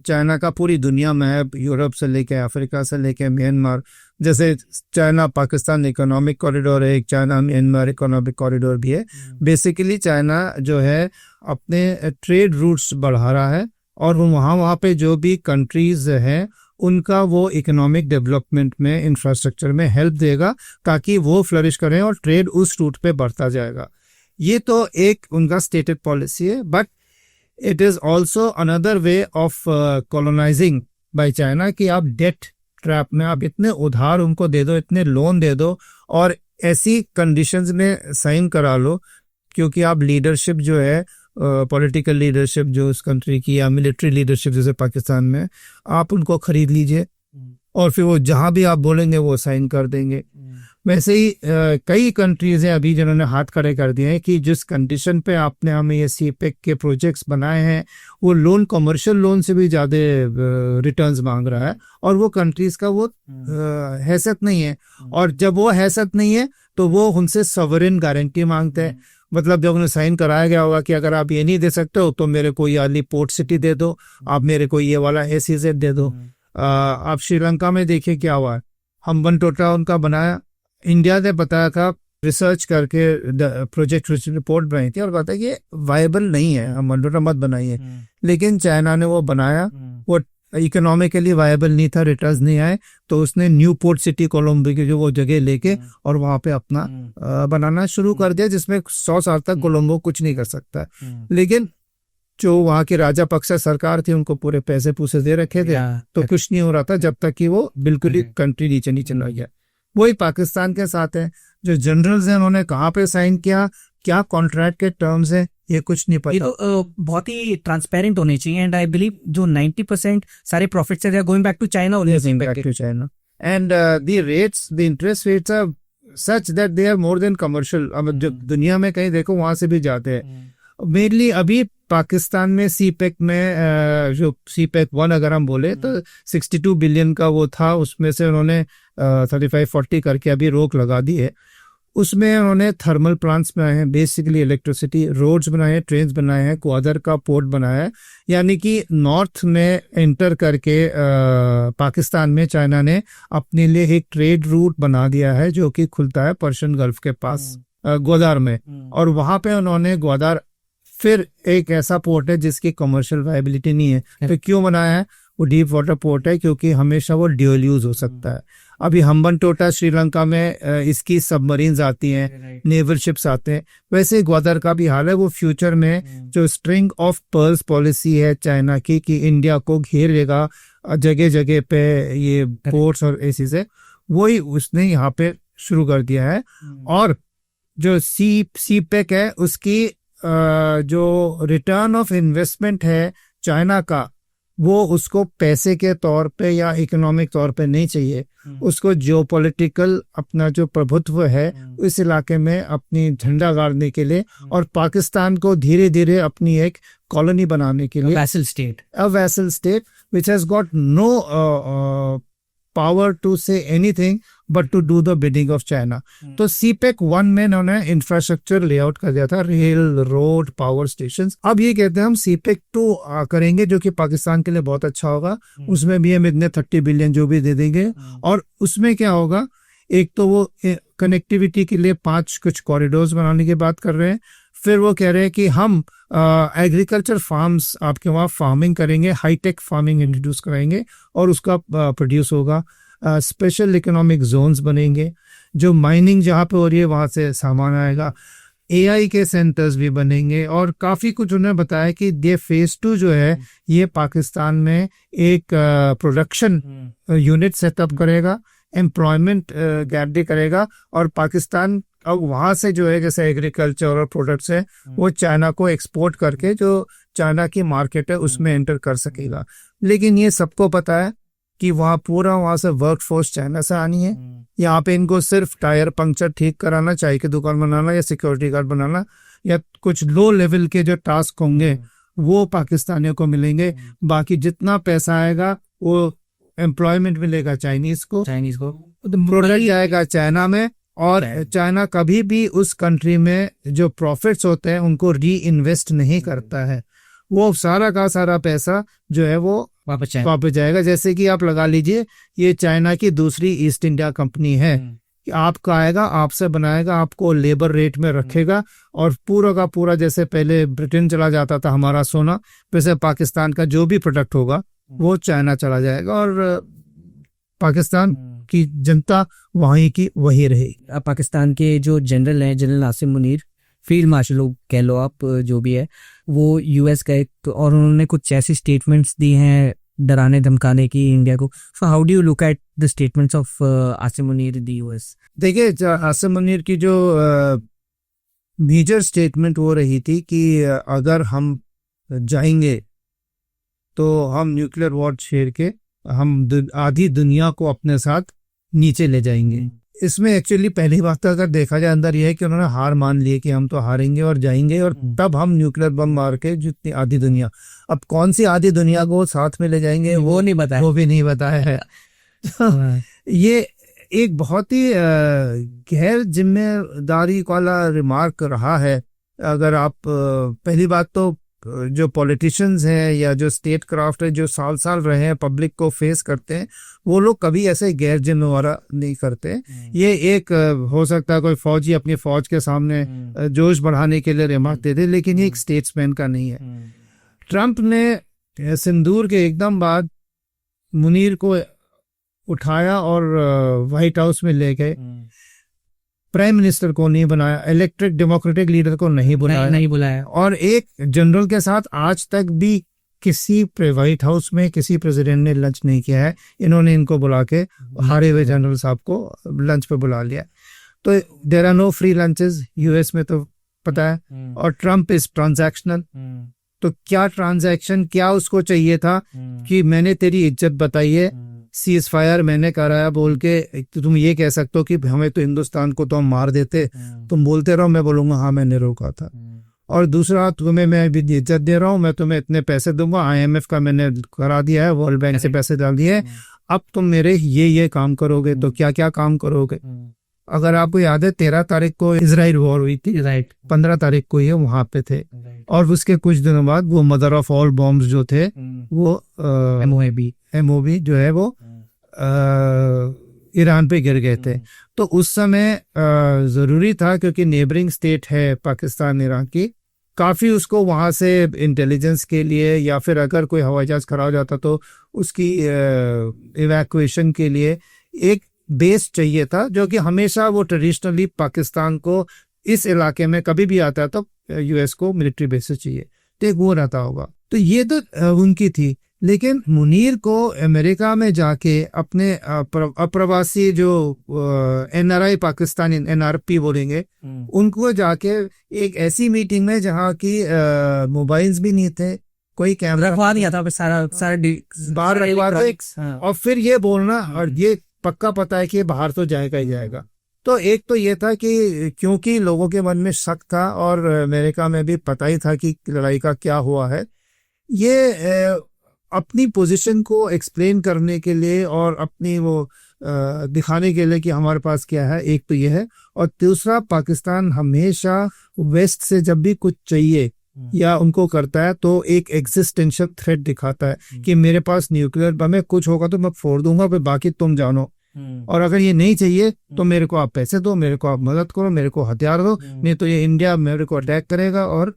चाइना का पूरी दुनिया में है, यूरोप से लेके अफ्रीका से लेके म्यांमार, जैसे चाइना पाकिस्तान इकोनॉमिक कॉरिडोर है, एक चाइना म्यांमार इकोनॉमिक कॉरिडोर भी है। बेसिकली चाइना जो है अपने ट्रेड रूट्स बढ़ा रहा है और वहाँ पे जो भी कंट्रीज हैं उनका वो इकोनॉमिक डेवलपमेंट में इंफ्रास्ट्रक्चर में हेल्प देगा ताकि वो फ्लरिश करें और ट्रेड उस रूट पे बढ़ता जाएगा। ये तो एक उनका स्टेटेड पॉलिसी है, but it is also another way of colonising by China कि आप डेट ट्रैप में आप इतने उधार उनको दे दो, इतने लोन दे दो और ऐसी कंडीशंस में साइन करा लो, क्योंकि आप लीडरशिप जो है पॉलिटिकल लीडरशिप जो उस कंट्री की या मिलिट्री लीडरशिप जैसे पाकिस्तान में, आप उनको खरीद लीजिए और फिर वो जहां भी आप बोलेंगे वो साइन कर देंगे। वैसे ही कई कंट्रीज हैं अभी जिन्होंने हाथ खड़े कर दिए हैं कि जिस कंडीशन पे आपने हमें ये सीपेक के प्रोजेक्ट्स बनाए हैं वो लोन कमर्शियल लोन से भी ज़्यादा रिटर्न्स मांग रहा है और वो कंट्रीज का वो हैसियत नहीं है। और जब वो हैसियत नहीं है तो वो उनसे सॉवरेन गारंटी मांगते हैं। मतलब जब उन्हें साइन कराया गया होगा कि अगर आप ये नहीं दे सकते हो तो मेरे को ये वाली पोर्ट सिटी दे दो, आप मेरे को ये वाला SEZ दे दो। आप श्रीलंका में देखिए क्या हुआ, हम्बन टोटा उनका बनाया, इंडिया ने बताया था रिसर्च करके प्रोजेक्ट रिपोर्ट बनाई थी और बताया कि वायबल नहीं है, हम्बन टोटा मत बनाइए। लेकिन चाइना ने वो बनाया, वो इकोनॉमिकली वायबल नहीं था, रिटर्न्स नहीं आए, तो उसने न्यू पोर्ट सिटी कोलंबो की जो वो जगह लेके और वहां पे अपना बनाना शुरू कर दिया, जिसमें 100 साल तक कोलंबो कुछ नहीं कर सकता। लेकिन जो वहां की राजा पक्ष सरकार थी उनको पूरे पैसे पूसे दे रखे थे, तो कुछ नहीं हो रहा था जब तक कि वो बिल्कुल ही कंट्री नीचे नहीं चला गया। वही पाकिस्तान के साथ है, जो जनरल्स हैं उन्होंने कहाँ पे साइन किया, क्या कॉन्ट्रैक्ट के टर्म्स है, ये कुछ नहीं पता। तो बहुत ही ट्रांसपेरेंट होने चाहिए एंड आई बिलीव जो 90% सारे प्रॉफिट्स है going back to China, and the rates, the interest rates are such that they are more than commercial. अब जो दुनिया में कहीं देखो वहां से भी जाते हैं। मेनली अभी पाकिस्तान में सीपेक में जो सीपेक 1 अगर हम बोले तो 62 बिलियन का वो था, उसमें से उन्होंने 35-40 करके अभी रोक लगा दी है। उसमें उन्होंने थर्मल प्लांट्स बनाए हैं, बेसिकली इलेक्ट्रिसिटी, रोड्स बनाए हैं, ट्रेन्स बनाए हैं, ग्वादर का पोर्ट बनाया है। यानी कि नॉर्थ में एंटर करके पाकिस्तान में चाइना ने अपने लिए एक ट्रेड रूट बना दिया है जो कि खुलता है पर्शियन गल्फ के पास ग्वादर में। और वहां पे उन्होंने ग्वादर फिर एक ऐसा पोर्ट है जिसकी कमर्शियल वायबिलिटी नहीं है। तो क्यों बनाया है? वो डीप वाटर पोर्ट है क्योंकि हमेशा वो ड्यूअल यूज हो सकता है। अभी हम्बनटोटा श्रीलंका में इसकी सबमरीन्स आती हैं, नेवल शिप्स आते हैं, वैसे ग्वादर का भी हाल है। वो फ्यूचर में जो स्ट्रिंग ऑफ पर्ल्स पॉलिसी है चाइना की कि इंडिया को घेर लेगा जगह जगह पे ये पोर्ट्स और ऐसी से, वही उसने यहाँ पे शुरू कर दिया है। और जो सीपेक है उसकी जो रिटर्न ऑफ इन्वेस्टमेंट है चाइना का, वो उसको पैसे के तौर पे या इकोनॉमिक तौर पे नहीं चाहिए, उसको जियोपॉलिटिकल अपना जो प्रभुत्व है इस इलाके में अपनी झंडा गाड़ने के लिए और पाकिस्तान को धीरे धीरे अपनी एक कॉलोनी बनाने के लिए, a vassal state which has got no power to say anything but to do the bidding of China। तो सीपेक 1 में उन्होंने इंफ्रास्ट्रक्चर लेआउट कर दिया था, रेल, रोड, पावर स्टेशन। अब ये कहते हैं हम सीपेक 2 करेंगे जो कि पाकिस्तान के लिए बहुत अच्छा होगा। उसमें भी हम इतने 30 बिलियन जो भी दे देंगे। और उसमें क्या होगा, एक तो वो कनेक्टिविटी के लिए 5 कुछ कॉरिडोर्स बनाने की बात कर रहे हैं। फिर वो कह रहे हैं कि हम एग्रीकल्चर फार्म्स, आपके वहाँ फार्मिंग करेंगे, हाईटेक फार्मिंग इंट्रोड्यूस कराएंगे और उसका प्रोड्यूस होगा। स्पेशल इकोनॉमिक जोन्स बनेंगे, जो माइनिंग जहाँ पे हो रही है वहाँ से सामान आएगा। एआई के सेंटर्स भी बनेंगे और काफ़ी कुछ उन्होंने बताया कि ये फेज 2 जो है ये पाकिस्तान में एक प्रोडक्शन यूनिट सेटअप करेगा, एम्प्लॉयमेंट गारंटी करेगा। और पाकिस्तान अब वहां से जो है जैसे एग्रीकल्चर और प्रोडक्ट्स है वो चाइना को एक्सपोर्ट करके जो चाइना की मार्केट है उसमें एंटर कर सकेगा। लेकिन ये सबको पता है कि वहां से वर्कफोर्स चाइना से आनी है। यहाँ पे इनको सिर्फ टायर पंक्चर ठीक कराना, चाय की दुकान बनाना या सिक्योरिटी गार्ड बनाना या कुछ लो लेवल के जो टास्क होंगे वो पाकिस्तानियों को मिलेंगे। बाकी जितना पैसा आएगा वो एम्प्लॉयमेंट मिलेगा चाइनीज को, प्रोडक्ट जाएगा चाइना में। और चाइना कभी भी उस कंट्री में जो प्रॉफिट्स होते हैं उनको री इन्वेस्ट नहीं करता है। वो सारा का सारा पैसा जो है वो वापस जाएगा। जैसे कि आप लगा लीजिए ये चाइना की दूसरी ईस्ट इंडिया कंपनी है, आपका आएगा, आपसे बनाएगा, आपको लेबर रेट में रखेगा और पूरा का पूरा जैसे पहले ब्रिटेन चला जाता था हमारा सोना, वैसे पाकिस्तान का जो भी प्रोडक्ट होगा वो चाइना चला जाएगा और पाकिस्तान की जनता वहीं की वही रहेगी। पाकिस्तान के जो जनरल हैं, general Asim Munir, field marshal कह लो आप, जो भी है, वो यूएस गए और उन्होंने कुछ ऐसी स्टेटमेंट्स दी हैं डराने धमकाने की इंडिया को। So how do you look at the statements of Asim Munir in the US? देखिए आसिम मुनीर की जो मेजर स्टेटमेंट हो रही थी कि अगर हम जाएंगे तो हम न्यूक्लियर वॉर छेड़ के हम आधी दुनिया को अपने साथ नीचे ले जाएंगे। इसमें एक्चुअली पहली बात तो अगर देखा जाए अंदर यह है कि उन्होंने हार मान ली कि हम तो हारेंगे और जाएंगे और तब हम न्यूक्लियर बम मार के जितनी आधी दुनिया, अब कौन सी आधी दुनिया को साथ में ले जाएंगे वो नहीं बताया, वो भी नहीं बताया है। ये एक बहुत ही गैर जिम्मेदारी वाला रिमार्क रहा है। अगर आप पहली बात तो जो पॉलिटिशियंस हैं या जो स्टेट क्राफ्ट है जो साल साल रहे हैं, पब्लिक को फेस करते हैं, वो लोग कभी ऐसे गैर जिम्मेवारा नहीं करते। ये एक हो सकता है कोई फौजी अपनी फौज के सामने जोश बढ़ाने के लिए रिमार्क दे दे, लेकिन ये एक स्टेट्समैन का नहीं है। ट्रंप ने सिंदूर के एकदम बाद मुनीर को उठाया और व्हाइट हाउस में ले गए। प्राइम मिनिस्टर को नहीं बनाया, इलेक्टेड डेमोक्रेटिक लीडर को नहीं बुलाया और एक जनरल के साथ आज तक भी किसी व्हाइट हाउस में किसी प्रेसिडेंट ने लंच नहीं किया है। इन्होंने इनको बुला के हारे हुए जनरल साहब को लंच पे बुला लिया। तो there are no free lunches US में, तो पता है। और ट्रंप इज ट्रांजैक्शनल। तो क्या ट्रांजैक्शन, क्या उसको चाहिए था कि मैंने तेरी इज्जत बताई है सीज फायर मैंने कराया बोल के तो तुम ये कह सकते हो कि हमें तो हिंदुस्तान को तो हम मार देते, तुम बोलते रहो, मैं बोलूंगा हाँ मैंने रोका था। और दूसरा, तुम्हें मैं भी इज्जत दे रहा हूँ, मैं तुम्हें इतने पैसे दूंगा, IMF का मैंने करा दिया है, वर्ल्ड बैंक से पैसे डाल दिए है, अब तुम मेरे ये काम करोगे तो क्या क्या काम करोगे। अगर आपको याद है 13 तारीख को इजराइल वॉर हुई थी, राइट, 15 तारीख को ये वहां पे थे, और उसके कुछ दिनों बाद वो मदर ऑफ ऑल बॉम्ब्स जो थे वो MOB जो है वो ईरान पे गिर गए थे। तो उस समय जरूरी था, क्योंकि नेबरिंग स्टेट है पाकिस्तान ईरान की, काफी उसको वहां से इंटेलिजेंस के लिए या फिर अगर कोई हवाई जहाज खराब हो जाता तो उसकी इवैक्यूएशन के लिए एक बेस चाहिए था, जो कि हमेशा वो ट्रेडिशनली पाकिस्तान को इस इलाके में कभी भी आता है तो US को मिलिट्री बेस चाहिए, तो एक वो रहता होगा। तो ये तो उनकी थी। लेकिन मुनीर को अमेरिका में जाके अपने अप्रवासी जो NRI पाकिस्तानी NRP बोलेंगे, उनको जाके एक ऐसी मीटिंग में जहाँ की मोबाइल्स भी नहीं थे, कोई कैमरा रखवा दिया था, सारा बाहर रखवा था, और फिर ये बोलना, और ये पक्का पता है कि ये बाहर तो जाएगा ही जाएगा। तो एक तो ये था कि क्योंकि लोगों के मन में शक था और अमेरिका में भी पता ही था कि लड़ाई का क्या हुआ है, ये अपनी पोजीशन को एक्सप्लेन करने के लिए और अपनी वो दिखाने के लिए कि हमारे पास क्या है, एक तो ये है। और दूसरा, पाकिस्तान हमेशा वेस्ट से जब भी कुछ चाहिए या उनको करता है तो एक एग्जिस्टेंशियल थ्रेट दिखाता है कि मेरे पास न्यूक्लियर बम है, कुछ होगा तो मैं फोड़ दूंगा, फिर बाकी तुम जानो, और अगर ये नहीं चाहिए तो मेरे को आप पैसे दो, मेरे को आप मदद करो, मेरे को हथियार दो, नहीं तो ये इंडिया मेरे को अटैक करेगा और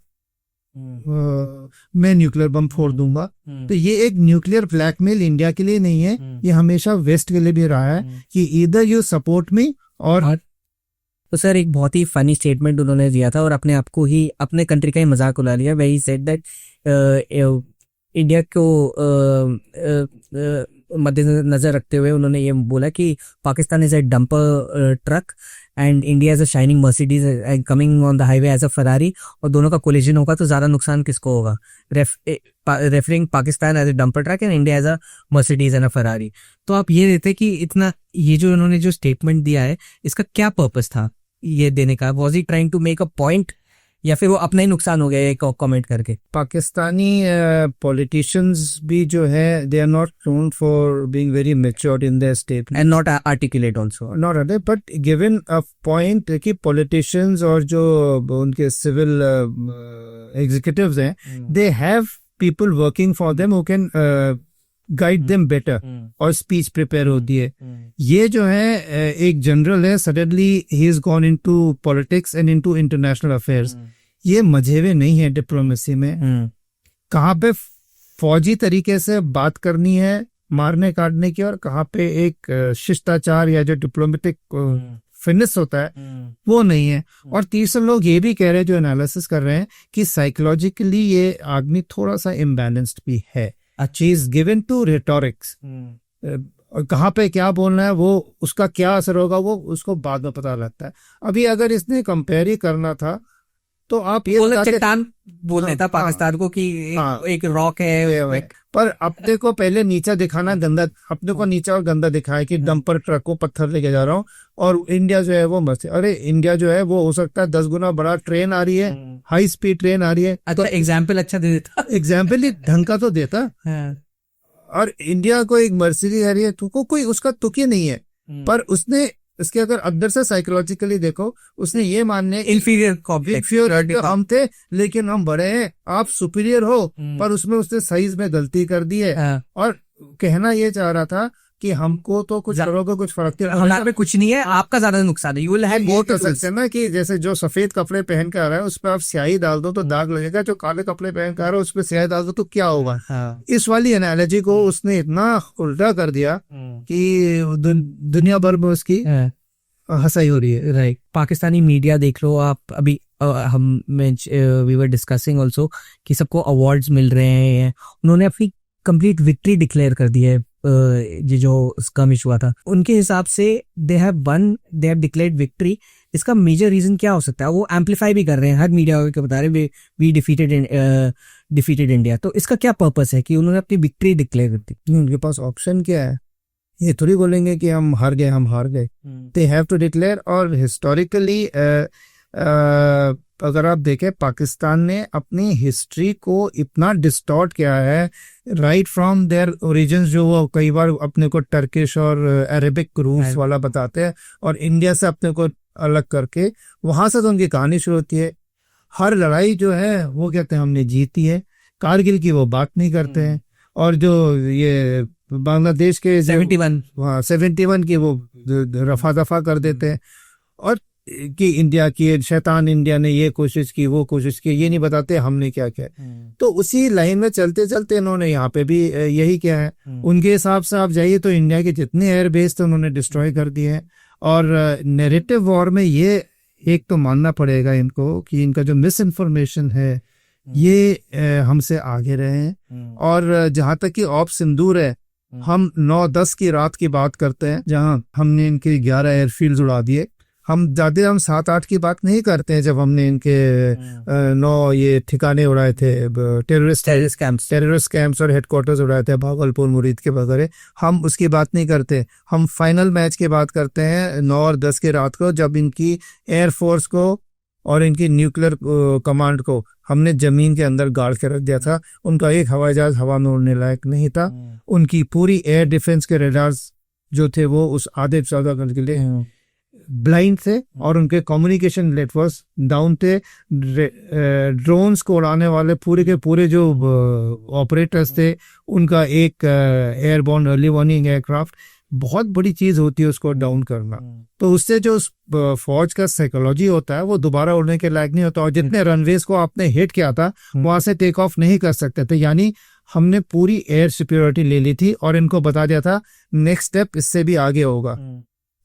मैं न्यूक्लियर बम फोड़ दूंगा। तो ये एक न्यूक्लियर ब्लैकमेल इंडिया के लिए नहीं है, ये हमेशा वेस्ट के लिए भी रहा है कि इधर यू सपोर्ट मी और तो सर एक बहुत ही फनी स्टेटमेंट उन्होंने दिया था और अपने आप को ही, अपने कंट्री का ही मजाक उड़ा लिया। वेरी सेड दैट इंडिया को मद्देनजर रखते हुए उन्होंने ये बोला कि Pakistan is a dumper truck and India is a shining Mercedes and coming on the highway as a Ferrari, और दोनों का कोलिजन होगा तो ज्यादा नुकसान किसको होगा, referring Pakistan as a dumper truck and India as a Mercedes and a Ferrari. तो आप ये देते कि इतना ये जो उन्होंने जो स्टेटमेंट दिया है, इसका क्या पर्पस था ये देने का? Was he trying to make a point या फिर वो अपना ही नुकसान हो गया एक कमेंट करके? पाकिस्तानी पॉलिटिशियंस भी जो है, they are not known for being very matured in their statement and not articulate also, not other, but given a point कि पॉलिटिशियंस और जो उनके सिविल एग्जीक्यूटिव्स हैं, they have people working for them who can guide them better, और speech prepare होती है। ये जो है एक जनरल है, suddenly he is gone into politics and into international affairs. ये मजेवे नहीं है डिप्लोमेसी में, कहाँ पे फौजी तरीके से बात करनी है मारने काटने की, और कहाँ पे एक शिष्टाचार या जो डिप्लोमेटिक फिनिश होता है वो नहीं है। और तीसरे लोग ये भी कह रहे हैं, जो एनालिसिस कर रहे हैं, कि साइकोलॉजिकली ये आदमी थोड़ा सा इम्बैलेंस्ड भी है। शी इज गिवन टू रिटोरिक्स, और कहाँ पे क्या बोलना है, वो उसका क्या असर होगा वो उसको बाद में पता लगता है। अभी अगर इसने कंपेयर ही करना था तो आप ये चट्टान बोल देता पाकिस्तान को कि एक रॉक है, पर अपने को पहले नीचा दिखाना गंदा, अपने को नीचा और गंदा दिखाया कि डंपर ट्रक को पत्थर लेके जा रहा हूँ, और इंडिया जो है वो मस्त। अरे इंडिया जो है वो हो सकता है 10 गुना बड़ा ट्रेन आ रही है, हाई स्पीड ट्रेन आ रही है, तो एग्जाम्पल अच्छा दे देता, एग्जाम्पल ही ढंग का तो देता। और इंडिया को एक मर्सिडीज आ रही है, तो कोई उसका तुक ही नहीं है, पर उसने इसके अगर अंदर से साइकोलॉजिकली देखो, उसने ये मानने इंफीरियर हम थे लेकिन हम बड़े हैं, आप सुपीरियर हो, पर उसमें उसने साइज में गलती कर दी है। और कहना ये चाह रहा था कि हमको तो कुछ करोगे कुछ फर्क हमारे कुछ नहीं है, आपका ज्यादा नुकसान है, यू विल हैव बोथ सकते ना, कि जैसे जो सफेद कपड़े पहन कर आ रहा है उस पर आप स्याही डाल दो तो दाग लगेगा, जो काले कपड़े पहन कर आ रहा है उस पर स्याही डाल दो तो क्या होगा। इस वाली एनालॉजी को उसने इतना उल्टा कर दिया कि दुनिया भर में उसकी हंसाई हो रही है। राइट, पाकिस्तानी मीडिया देख लो आप, अभी हम वी वर डिस्कसिंग ऑल्सो कि सबको अवार्ड्स मिल रहे हैं, उन्होंने अपनी कंप्लीट विक्ट्री डिक्लेयर कर दी है। ये जो स्कर्मिश हुआ था उनके हिसाब से दे हैव डिक्लेयर्ड विक्ट्री। इसका मेजर रीजन क्या हो सकता है? वो एम्पलीफाई भी कर रहे हैं, हर मीडिया को बता रहे हैं वी डिफीटेड इंडिया। तो इसका क्या पर्पस है कि उन्होंने अपनी विक्ट्री डिक्लेयर कर दी? उनके पास ऑप्शन क्या है? ये थोड़ी बोलेंगे कि हम हार गए। They have to declare. और हिस्टोरिकली अगर आप देखें, पाकिस्तान ने अपनी हिस्ट्री को इतना डिस्टॉर्ट किया है, राइट फ्रॉम देयर ओरिजिन्स, जो वो कई बार अपने को टर्किश और अरेबिक रूट्स वाला बताते हैं, और इंडिया से अपने को अलग करके वहां से तो उनकी कहानी शुरू होती है। हर लड़ाई जो है वो कहते हैं हमने जीती है, कारगिल की वो बात नहीं करते हैं। और जो ये बांग्लादेश के 71 की वो रफा दफा कर देते हैं, और कि इंडिया की शैतान इंडिया ने ये कोशिश की, वो कोशिश की, ये नहीं बताते हमने क्या किया। तो उसी लाइन में चलते चलते इन्होंने यहाँ पे भी यही किया है। उनके हिसाब से आप जाइए तो इंडिया के जितने एयरबेस थे उन्होंने डिस्ट्रॉय कर दिए हैं। और नैरेटिव वॉर में ये एक तो मानना पड़ेगा इनको कि इनका जो मिस इन्फॉर्मेशन है ये हमसे आगे रहे हैं। और जहां तक कि ऑप सिंदूर है, हम 9-10 की रात की बात करते हैं जहां हमने इनके 11 एयरफील्ड उड़ा दिए। हम 7-8 की बात नहीं करते हैं जब हमने इनके 9 ये ठिकाने उड़ाए थे, टेररिस्ट कैंप्स और हेडक्वार्टर्स उड़ाए थे भागलपुर, मुरीद के वगैरह। हम उसकी बात नहीं करते। हम फाइनल मैच की बात करते हैं 9 और 10 की रात को, जब इनकी एयरफोर्स को और इनकी न्यूक्लियर कमांड को हमने जमीन के अंदर गाड़ के रख दिया था। उनका एक हवाई जहाज हवा में उड़ने लायक नहीं था। उनकी पूरी एयर डिफेंस के रडार्स जो थे वो उस आधे 14 घंटे के लिए ब्लाइंड थे, और उनके कम्युनिकेशन नेटवर्क डाउन थे। ड्रोन्स को उड़ाने वाले पूरे के पूरे जो ऑपरेटर्स थे, उनका एक एयरबोर्न अर्ली वार्निंग एयरक्राफ्ट, बहुत बड़ी चीज होती है उसको डाउन करना। तो उससे जो फौज का साइकोलॉजी होता है वो दोबारा उड़ने के लायक नहीं होता। और जितने रनवेज को आपने हिट किया था वहां से टेक ऑफ नहीं कर सकते थे। यानी हमने पूरी एयर सिक्योरिटी ले ली थी और इनको बता दिया था नेक्स्ट स्टेप इससे भी आगे होगा।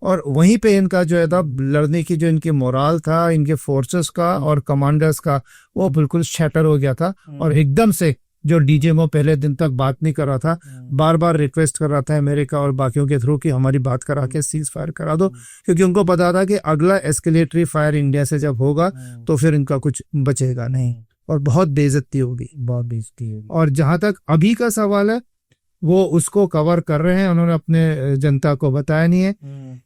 और वहीं पे इनका जो है था लड़ने की जो इनकी मोराल था, इनके फोर्सेस का और कमांडर्स का, वो बिल्कुल शैटर हो गया था। और एकदम से जो डीजीएमओ पहले दिन तक बात नहीं कर रहा था, बार बार रिक्वेस्ट कर रहा था अमेरिका और बाकियों के थ्रू कि हमारी बात करा के सीज फायर करा दो, क्योंकि उनको पता था कि अगला एस्केलेटरी फायर इंडिया से जब होगा तो फिर इनका कुछ बचेगा नहीं और बहुत बेइज्जती होगी। और जहां तक अभी का सवाल है, वो उसको कवर कर रहे हैं। उन्होंने अपने जनता को बताया नहीं है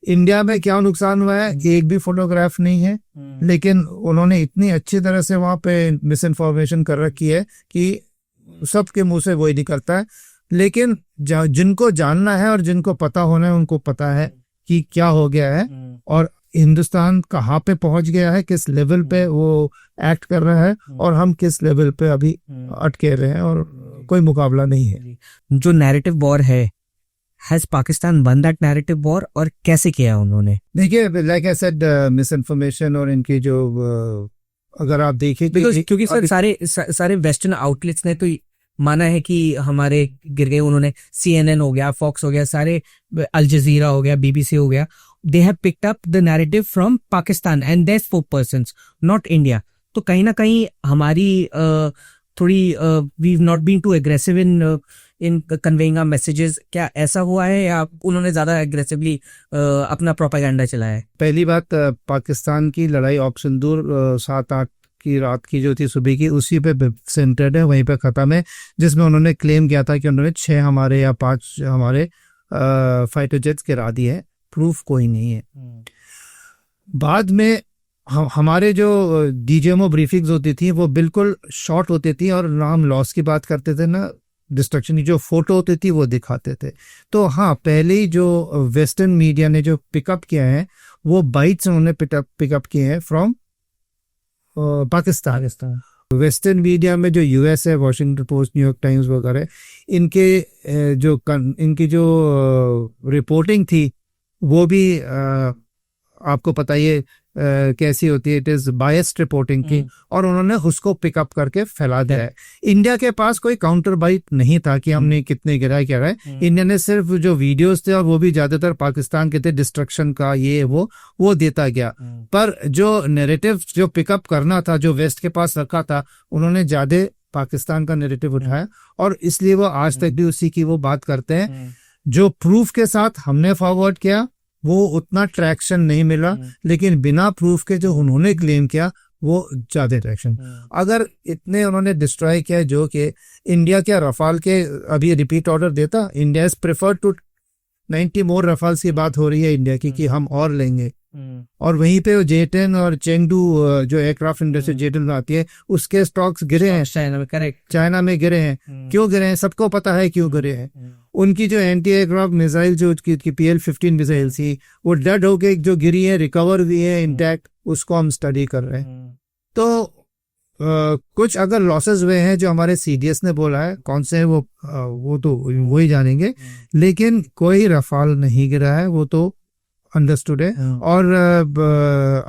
इंडिया में क्या नुकसान हुआ है, एक भी फोटोग्राफ नहीं है। लेकिन उन्होंने इतनी अच्छी तरह से वहां पे मिस इन्फॉर्मेशन कर रखी है कि सबके मुंह से वही निकलता है। लेकिन जिनको जानना है और जिनको पता होना है उनको पता है कि क्या हो गया है और हिंदुस्तान कहाँ पे पहुंच गया है, किस लेवल पे वो एक्ट कर रहा है, और हम किस लेवल पे अभी अटके रहे हैं और कोई मुकाबला नहीं है। जो नैरेटिव वॉर है, has Pakistan one that narrative war, और कैसे किया उन्होंने? देखिए, like I said, miss information और इनकी जो अगर आप देखें क्योंकि सर सारे वेस्टर्न आउटलेट्स ने तो माना है कि हमारे गिर गए। उन्होंने CNN हो गया, फॉक्स हो गया, सारे अल जजीरा हो गया, BBC हो गया, they have picked up the narrative from Pakistan and their spokespersons, not India. तो कहीं ना कहीं हमारी थोड़ी we've not been too aggressive in conveying our messages. क्या ऐसा हुआ है या उन्होंने ज्यादा aggressively अपना प्रोपेगेंडा चलाया है? पहली बात, पाकिस्तान की लड़ाई ऑप्शन दूर 7-8 की रात की जो थी सुबह की, उसी पे सेंटर्ड है, वहीं पे खत्म है, जिसमें उन्होंने क्लेम किया था कि उन्होंने 6 हमारे या 5 हमारे फाइटर जेट्स गिरा दिए हैं। प्रूफ कोई नहीं है। बाद में हमारे जो डीजीएमओ ब्रीफिंग्स होती थी वो बिल्कुल शॉर्ट होती थी, और ना हम लॉस की बात करते थे ना डिस्ट्रक्शन की। जो फोटो होती थी वो दिखाते थे। तो हाँ, पहले ही जो वेस्टर्न मीडिया ने जो पिकअप किया है वो बाइट्स उन्होंने पिकअप किए हैं फ्रॉम पाकिस्तान। वेस्टर्न मीडिया में जो यूएस है, वॉशिंगटन पोस्ट, न्यूयॉर्क टाइम्स वगैरह, इनकी जो रिपोर्टिंग थी वो भी आपको पता ही है कैसी होती है, इट इज बायस्ड रिपोर्टिंग की, और उन्होंने उसको पिकअप करके फैला दिया है। इंडिया के पास कोई काउंटर बाइट नहीं था कि हमने कितने गिराए क्या रहे। इंडिया ने सिर्फ जो वीडियोस थे, और वो भी ज्यादातर पाकिस्तान के थे, डिस्ट्रक्शन का ये वो देता गया। पर जो नैरेटिव जो पिकअप करना था, जो वेस्ट के पास रखा था, उन्होंने ज्यादा पाकिस्तान का नैरेटिव उठाया, और इसलिए वो आज तक भी उसी की वो बात करते हैं। जो प्रूफ के साथ हमने फॉरवर्ड किया वो उतना ट्रैक्शन नहीं मिला, लेकिन बिना प्रूफ के जो उन्होंने क्लेम किया वो ज्यादा ट्रैक्शन। अगर इतने उन्होंने डिस्ट्रॉय किया, जो कि इंडिया क्या रफाल के अभी रिपीट ऑर्डर देता, इंडिया इज प्रेफर्ड टू 90 मोर रफाल्स की बात हो रही है इंडिया की कि हम और लेंगे। और वहीं पे J-10 और चेंगडू जो एयरक्राफ्ट इंडस्ट्री J-10 में आती है उसके स्टॉक्स गिरे हैं चाइना में। करेक्ट, चाइना में गिरे हैं। क्यों गिरे हैं सबको पता है क्यों गिरे हैं। उनकी जो एंटी एयरक्राफ्ट मिसाइल जो की PL-15 मिसाइल थी वो डेड होके जो गिरी है, रिकवर हुई है इंटैक्ट, उसको हम स्टडी कर रहे हैं। तो कुछ अगर लॉसेस हुए हैं जो हमारे CDS ने बोला है, कौन से हैं वो तो वो ही जानेंगे, लेकिन कोई रफाल नहीं गिरा है, वो तो अंडरस्टूड है। और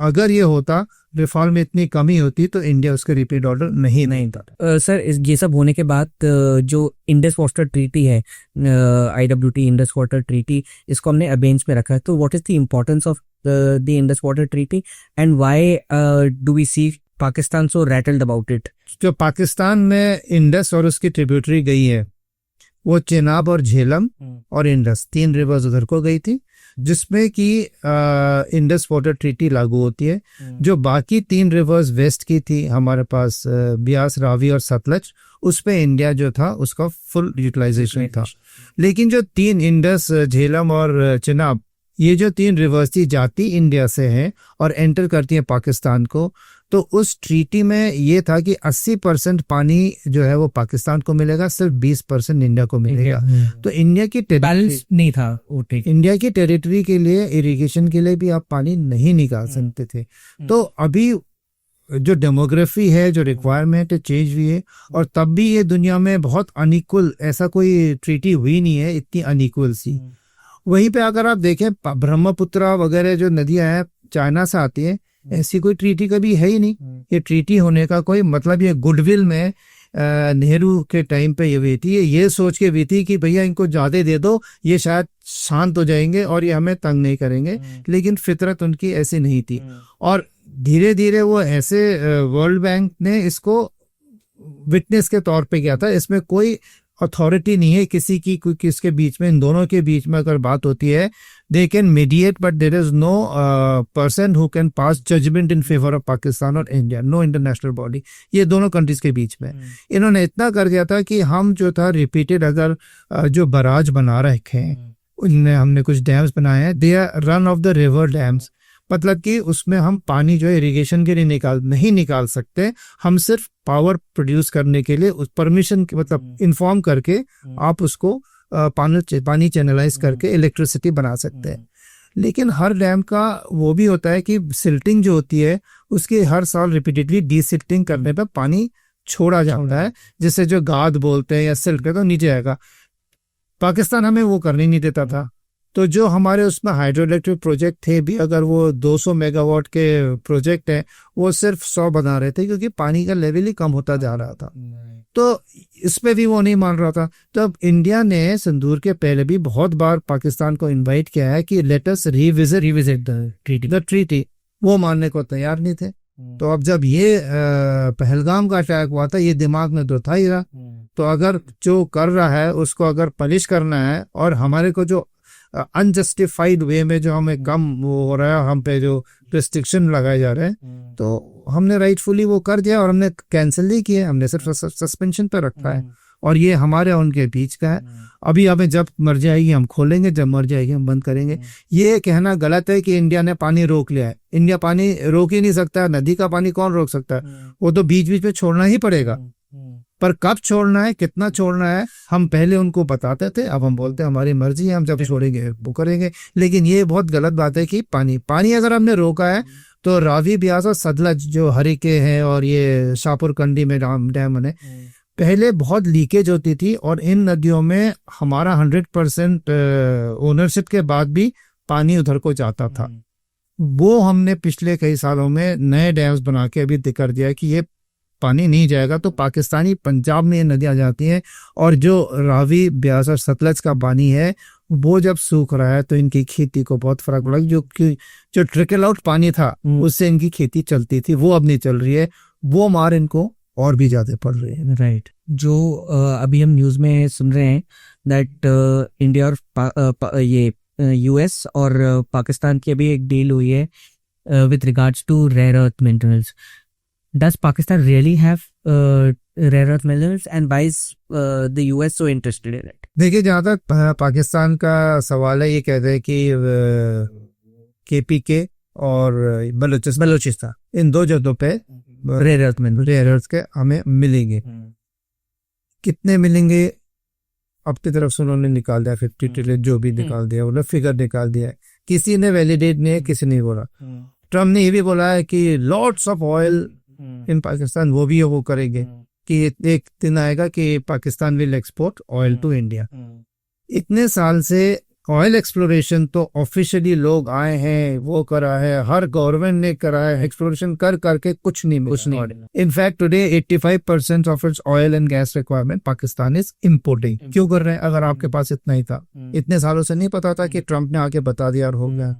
अगर ये होता, रफाल में इतनी कमी होती तो इंडिया उसके रिपीट ऑर्डर नहीं था। सर ये सब होने के बाद जो इंडस वाटर ट्रीटी है, IWT इंडस वाटर ट्रीटी, इसको हमने अबेंच में रखा है। तो what is the importance of the Indus water treaty and why do we see Pakistan so rattled about it? जो पाकिस्तान में इंडस और उसकी ट्रिब्यूटरी गई है वो चेनाब और झेलम और इंडस 3 रिवर्स उधर को गई थी, जिसमें कि इंडस वाटर ट्रीटी लागू होती है। जो बाकी 3 रिवर्स वेस्ट की थी हमारे पास, ब्यास, रावी और सतलज, उस पे इंडिया जो था उसका फुल यूटिलाइजेशन था। लेकिन जो 3 इंडस, झेलम और चेनाब, ये जो 3 रिवर्स थी जाती इंडिया से हैं और एंटर करती हैं पाकिस्तान को, तो उस ट्रीटी में ये था कि 80% पानी जो है वो पाकिस्तान को मिलेगा, सिर्फ 20% इंडिया को मिलेगा। तो इंडिया की बैलेंस नहीं था वो, ठीक। इंडिया की टेरिटरी के लिए, इरिगेशन के लिए भी आप पानी नहीं निकाल सकते थे। तो अभी जो डेमोग्राफी है, जो रिक्वायरमेंट है, चेंज हुई है। और तब भी ये दुनिया में बहुत अनइक्वल, ऐसा कोई ट्रीटी हुई नहीं है इतनी अनइक्वल सी। वहीं पे अगर आप देखें ब्रह्मपुत्र वगैरह जो नदियां हैं चाइना से आती है, ऐसी कोई ट्रीटी कभी है ही नहीं। ये ट्रीटी होने का कोई मतलब, ये गुडविल में नेहरू के टाइम पे ये हुई थी, ये सोच के हुई थी कि भैया इनको ज्यादा दे दो, ये शायद शांत हो जाएंगे और ये हमें तंग नहीं करेंगे। लेकिन फितरत उनकी ऐसी नहीं थी। और धीरे धीरे वो ऐसे, वर्ल्ड बैंक ने इसको विटनेस के तौर पे किया था। इसमें कोई अथॉरिटी नहीं है किसी की, किसके बीच में, इन दोनों के बीच में अगर बात होती है, they can mediate, but there is no person who can pass judgement in favour of Pakistan और इंडिया, नो इंटरनेशनल बॉडी। ये दोनों कंट्रीज के बीच में इन्होंने इतना कर दिया था कि हम जो था रिपीटेड, अगर जो बराज बना रखे हैं, उनमें हमने कुछ डैम्स बनाए हैं, they are run of the river dams, मतलब कि उसमें हम पानी जो है इरिगेशन के लिए नहीं निकाल सकते। हम सिर्फ पावर प्रोड्यूस करने के लिए उस परमिशन, मतलब इन्फॉर्म करके आप उसको पानी चैनलाइज करके इलेक्ट्रिसिटी बना सकते हैं। लेकिन हर डैम का वो भी होता है कि सिल्टिंग जो होती है उसकी हर साल रिपीटेडली डीसिल्टिंग करने पर पानी छोड़ा जाता है, जिससे जो गाद बोलते हैं या सिल्ट तो नीचे आएगा। पाकिस्तान हमें वो करने नहीं देता था। तो जो हमारे उसमें हाइड्रो इलेक्ट्रिक प्रोजेक्ट थे भी, अगर वो 200 मेगावाट के प्रोजेक्ट हैं, वो सिर्फ 100 बना रहे थे, क्योंकि पानी का लेवल ही कम होता जा रहा था। तो इसमें भी वो नहीं मान रहा था। तो अब इंडिया ने सिंदूर के पहले भी बहुत बार पाकिस्तान को इनवाइट किया है कि let us revisit the treaty. वो मानने को तैयार नहीं थे। तो अब जब ये पहलगाम का अटैक हुआ था, ये दिमाग में तो था ही रहा। तो अगर जो कर रहा है उसको अगर पनिश करना है, और हमारे को जो अनजस्टिफाइड वे में जो हमें कम वो हो रहा है, हम पे जो रिस्ट्रिक्शन लगाए जा रहे हैं, तो हमने राइटफुली वो कर दिया और हमने कैंसिल नहीं किया, हमने सिर्फ सस्पेंशन पे रखा है। और ये हमारे उनके बीच का है। अभी हमें जब मर्जी आएगी हम खोलेंगे, जब मर्जी आएगी हम बंद करेंगे। ये कहना गलत है कि इंडिया ने पानी रोक लिया है। इंडिया पानी रोक ही नहीं सकता। नदी का पानी कौन रोक सकता है? वो तो बीच बीच में छोड़ना ही पड़ेगा। पर कब छोड़ना है, कितना छोड़ना है, हम पहले उनको बताते थे। अब हम बोलते हैं हमारी मर्जी है, हम जब छोड़ेंगे वो करेंगे। लेकिन ये बहुत गलत बात है कि पानी अगर हमने रोका है तो रावी, ब्यास और सतलज जो हरिके हैं और ये शाहपुर कंडी में डैम बने, पहले बहुत लीकेज होती थी और इन नदियों में हमारा 100% ओनरशिप के बाद भी पानी उधर को जाता था। वो हमने पिछले कई सालों में नए डैम्स बना के अभी कर दिया कि ये पानी नहीं जाएगा। तो पाकिस्तानी पंजाब में ये नदियां जाती हैं, और जो रावी, ब्यास और सतलज का पानी है वो जब सूख रहा है तो इनकी खेती को बहुत फर्क पड़ा। जो ट्रिकल आउट पानी था उससे इनकी खेती चलती थी, वो अब नहीं चल रही है। वो मार इनको और भी ज्यादा पड़ रही है। राइट। जो अभी हम न्यूज में सुन रहे हैं दैट इंडिया और ये US और पाकिस्तान की अभी एक डील हुई है with regards to rare earth minerals. Does Pakistan really have rare earth minerals, and why is the US so interested in it? देखिए, जहाँ तक पाकिस्तान का सवाल है, ये कहते हैं कि केपीके और बलूचिस्तान इन दो जगहों पे रेयर अर्थ के हमें मिलेंगे। कितने मिलेंगे अपनी तरफ से उन्होंने निकाल दिया, 50 ट्रिलियन जो भी निकाल दिया, उन्होंने फिगर निकाल दिया है। किसी ने वैलिडेट नहीं है, किसी ने बोला। ट्रम्प ने ये भी बोला है कि lots of oil in Pakistan, वो भी वो करेंगे कि एक दिन आएगा कि Pakistan will export oil to India. इतने साल से ऑयल एक्सप्लोरेशन तो ऑफिशियली लोग आए हैं, वो करा है, हर गवर्नमेंट ने करा है, एक्सप्लोरेशन कर करके कुछ नहीं। In fact today 85% of its oil and gas requirement Pakistan is importing. क्यों कर रहे हैं अगर आपके पास इतना ही था? इतने सालों से नहीं पता था कि ट्रम्प ने आके बता दिया और हो गया।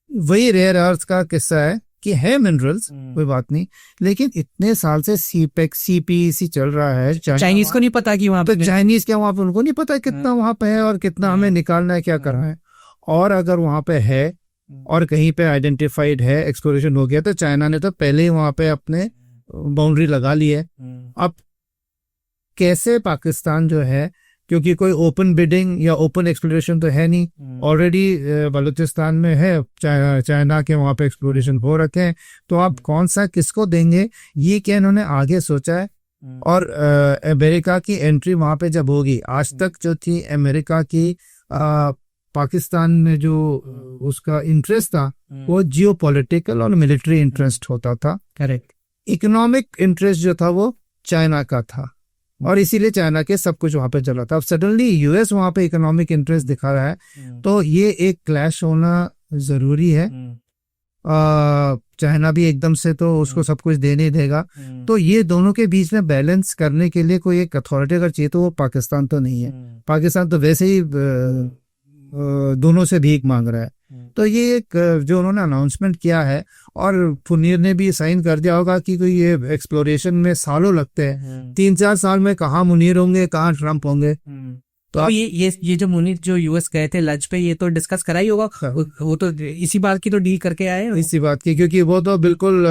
वही रेयर अर्थ का किस्सा है कि है मिनरल्स, कोई बात नहीं, लेकिन इतने साल से सीपीईसी चल रहा है। चाइनीज को नहीं पता कि वहां पे, चाइनीज क्या वहां पे, उनको नहीं पता कितना वहां पे है और कितना हमें निकालना है, क्या करना है। और अगर वहां पे है और कहीं पे आइडेंटिफाइड है, एक्सप्लोरेशन हो गया, तो चाइना ने तो पहले ही वहां पे अपने बाउंड्री लगा ली है। अब कैसे पाकिस्तान जो है, क्योंकि कोई ओपन बिडिंग या ओपन एक्सप्लोरेशन तो है नहीं, ऑलरेडी बलूचिस्तान में है, चाइना के वहां पे एक्सप्लोरेशन हो रखे हैं, तो आप कौन सा किसको देंगे, ये क्या इन्होंने आगे सोचा है। और अमेरिका की एंट्री वहां पे जब होगी, आज तक जो थी अमेरिका की पाकिस्तान में जो उसका इंटरेस्ट था, वो जियोपॉलिटिकल और मिलिट्री इंटरेस्ट होता था। करेक्ट। इकोनॉमिक इंटरेस्ट जो था वो चाइना का था, और इसीलिए चाइना के सब कुछ वहां पे चला था। अब सडनली यूएस वहां पे इकोनॉमिक इंटरेस्ट दिखा रहा है, तो ये एक क्लैश होना जरूरी है। चाइना भी एकदम से तो उसको सब कुछ दे नहीं देगा, तो ये दोनों के बीच में बैलेंस करने के लिए कोई एक अथॉरिटी अगर चाहिए, तो वो पाकिस्तान तो नहीं है। पाकिस्तान तो वैसे ही दोनों से भीख मांग रहा है। तो ये एक जो उन्होंने अनाउंसमेंट किया है, और फुनीर ने भी साइन कर दिया होगा कि कोई ये एक्सप्लोरेशन में सालों लगते हैं, 3-4 साल में कहाँ मुनीर होंगे, कहाँ ट्रम्प होंगे। तो ये जो मुनीर जो यूएस गए थे लंच पे, ये तो डिस्कस करा ही होगा। वो तो इसी बात की तो डील करके आए, इसी बात की, क्योंकि वो तो बिल्कुल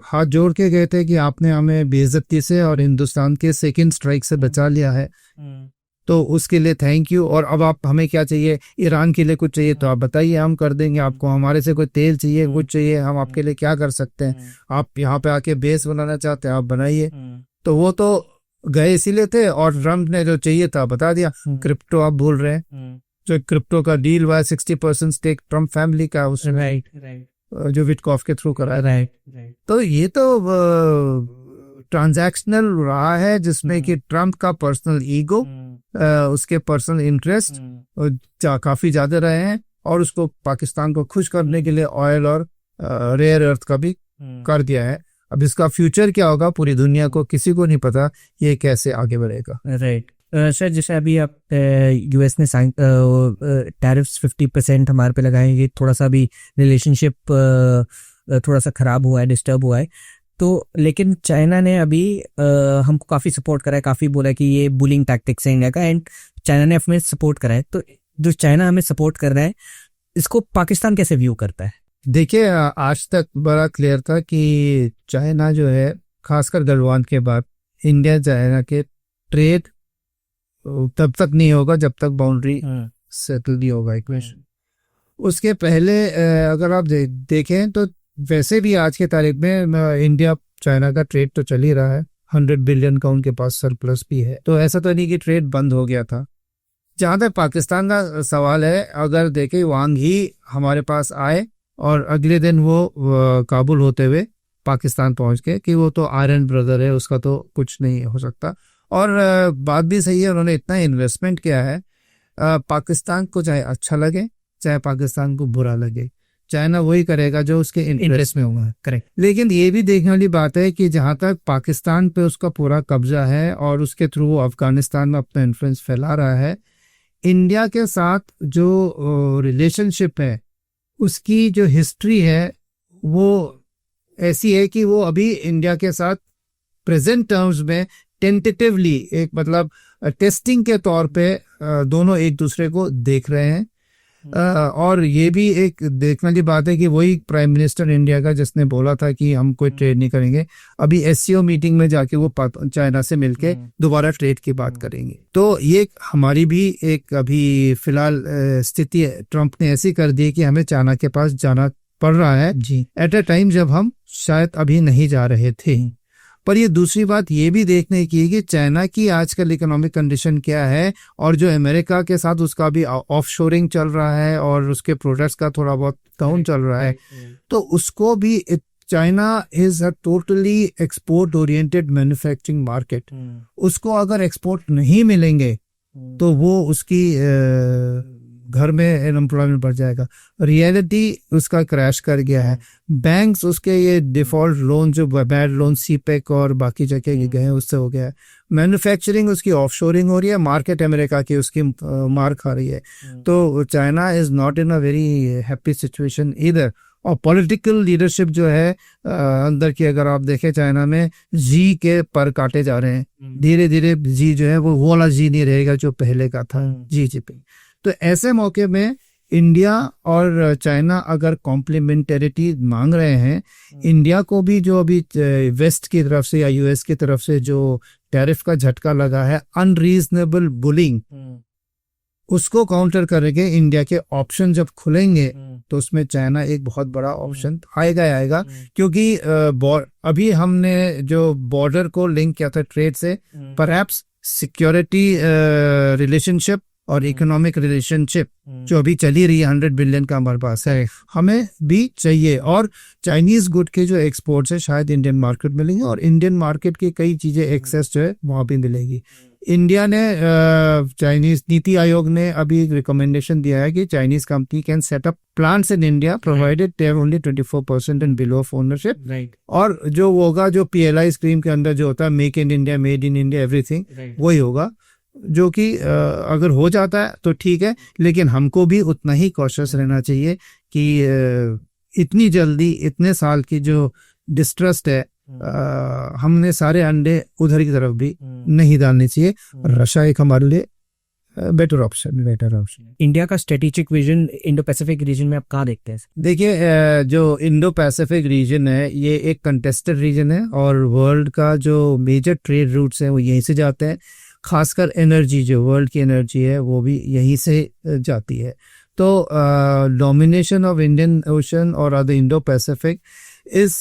हाथ जोड़ के गए थे कि आपने हमें बेइज्जती से और हिंदुस्तान के सेकंड स्ट्राइक से बचा लिया है, तो उसके लिए थैंक यू। और अब आप हमें क्या चाहिए, ईरान के लिए कुछ चाहिए तो आप बताइए, हम कर देंगे आपको। हमारे से कोई तेल चाहिए, कुछ चाहिए, हम आपके लिए क्या कर सकते हैं। आप यहाँ पे आके बेस बनाना चाहते हैं, आप बनाइए। तो वो तो गए इसीलिए थे, और ट्रम्प ने जो चाहिए था बता दिया। क्रिप्टो आप भूल रहे हैं, जो क्रिप्टो का डील हुआ है, 60% स्टेक ट्रम्प फैमिली का उसमें, जो विटकॉफ के थ्रू करा है। तो ये तो ट्रांजैक्शनल रहा है, जिसमें कि ट्रम्प का पर्सनल ईगो, उसके पर्सनल इंटरेस्ट काफी ज्यादा रहे हैं, और उसको पाकिस्तान को खुश करने के लिए ऑयल और रेयर अर्थ का भी कर दिया है। अब इसका फ्यूचर क्या होगा, पूरी दुनिया को, किसी को नहीं पता ये कैसे आगे बढ़ेगा। राइट सर, जैसे अभी आप यूएस ने टैरिफ्स 50% हमारे पे लगाए, ये थोड़ा सा भी रिलेशनशिप थोड़ा सा खराब हुआ है, डिस्टर्ब हुआ है। तो लेकिन चाइना ने अभी हमको काफ़ी सपोर्ट करा है, काफ़ी बोला है कि ये बुलिंग टैक्टिक्स है इंडिया का, एंड चाइना ने हमें सपोर्ट करा है। तो जो चाइना हमें सपोर्ट कर रहा है, इसको पाकिस्तान कैसे व्यू करता है? देखिए, आज तक बड़ा क्लियर था कि चाइना जो है, खासकर गलवान के बाद, इंडिया चाइना के ट्रेड तब तक नहीं होगा जब तक बाउंड्री सेटल नहीं होगा इक्वेशन। उसके पहले अगर आप देखें तो वैसे भी आज के तारीख में इंडिया चाइना का ट्रेड तो चल ही रहा है, 100 बिलियन का उनके पास सरप्लस भी है। तो ऐसा तो नहीं कि ट्रेड बंद हो गया था। जहां तक पाकिस्तान का सवाल है, अगर देखें वांग ही हमारे पास आए और अगले दिन वो काबुल होते हुए पाकिस्तान पहुंच गए कि वो तो आयरन ब्रदर है, उसका तो कुछ नहीं हो सकता। और बात भी सही है, उन्होंने इतना इन्वेस्टमेंट किया है, पाकिस्तान को चाहे अच्छा लगे चाहे पाकिस्तान को बुरा लगे, चाइना वही करेगा जो उसके इंटरेस्ट में होगा। करेक्ट। लेकिन ये भी देखने वाली बात है कि जहां तक पाकिस्तान पे उसका पूरा कब्जा है और उसके थ्रू वो अफगानिस्तान में अपना इन्फ्लुएंस फैला रहा है, इंडिया के साथ जो रिलेशनशिप है, उसकी जो हिस्ट्री है वो ऐसी है कि वो अभी इंडिया के साथ प्रेजेंट टर्म्स में टेंटेटिवली, एक मतलब टेस्टिंग के तौर पे दोनों एक दूसरे को देख रहे हैं। और ये भी एक देखने की बात है कि वही प्राइम मिनिस्टर इंडिया का जिसने बोला था कि हम कोई ट्रेड नहीं करेंगे, अभी एससीओ मीटिंग में जाके वो चाइना से मिलके दोबारा ट्रेड की बात करेंगे। तो ये हमारी भी एक अभी फिलहाल स्थिति ट्रम्प ने ऐसी कर दी कि हमें चाइना के पास जाना पड़ रहा है जी, एट अ टाइम जब हम शायद अभी नहीं जा रहे थे। पर ये दूसरी बात ये भी देखने की है कि चाइना की आजकल इकोनॉमिक कंडीशन क्या है, और जो अमेरिका के साथ उसका भी ऑफशोरिंग चल रहा है और उसके प्रोडक्ट्स का थोड़ा बहुत डाउन चल रहा है, तो उसको भी China is a totally export oriented manufacturing market. उसको अगर एक्सपोर्ट नहीं मिलेंगे तो वो उसकी घर में अनएम्प्लॉयमेंट बढ़ जाएगा। रियलिटी उसका क्रैश कर गया है। बैंक्स उसके ये डिफॉल्ट लोन जो बैड लोन सीपेक और बाकी जगह गए हैं उससे हो गया है। मैन्युफैक्चरिंग उसकी ऑफशोरिंग हो रही है, मार्केट अमेरिका की उसकी मार खा रही है। तो China is not in a very happy situation इधर। और पॉलिटिकल लीडरशिप जो है अंदर की अगर आप देखें चाइना में, जी के पर काटे जा रहे हैं धीरे धीरे। जी जो है वो वाला जी नहीं रहेगा जो पहले का था, जी जिनपिंग। तो ऐसे मौके में इंडिया और चाइना अगर कॉम्प्लीमेंटरिटी मांग रहे हैं, इंडिया को भी जो अभी वेस्ट की तरफ से या यूएस की तरफ से जो टैरिफ का झटका लगा है, अनरीजनेबल बुलिंग, उसको काउंटर करके इंडिया के ऑप्शन जब खुलेंगे तो उसमें चाइना एक बहुत बड़ा ऑप्शन आएगा क्योंकि अभी हमने जो बॉर्डर को लिंक किया था ट्रेड से, परहैप्स सिक्योरिटी रिलेशनशिप और इकोनॉमिक रिलेशनशिप जो अभी चली रही है 100 बिलियन का हमारे पास है, हमें भी चाहिए। और चाइनीज गुड के जो एक्सपोर्ट्स है शायद इंडियन मार्केट मिलेंगे, और इंडियन मार्केट की कई चीजें एक्सेस जो है वहां भी मिलेगी। इंडिया ने चाइनीज नीति आयोग ने अभी एक रिकमेंडेशन दिया है कि Chinese company can set up plants in India provided they have only 24% and below of ownership. और जो होगा जो पीएलआई स्कीम के अंदर जो होता है make in India, made in India, everything वही होगा, जो कि अगर हो जाता है तो ठीक है, लेकिन हमको भी उतना ही कॉशियस रहना चाहिए कि इतनी जल्दी इतने साल की जो डिस्ट्रस्ट है हमने सारे अंडे उधर की तरफ भी नहीं डालने चाहिए। रशिया एक हमारे लिए बेटर ऑप्शन। इंडिया का strategic vision Indo Pacific region में आप कहाँ देखते हैं? देखिए जो इंडो पैसिफिक रीजन है ये एक कंटेस्टेड रीजन है, और वर्ल्ड का जो मेजर ट्रेड रूट्स हैं वो यहीं से जाते हैं। खासकर एनर्जी, जो वर्ल्ड की एनर्जी है वो भी यहीं से जाती है। तो डोमिनेशन ऑफ इंडियन ओशन और other Indo Pacific is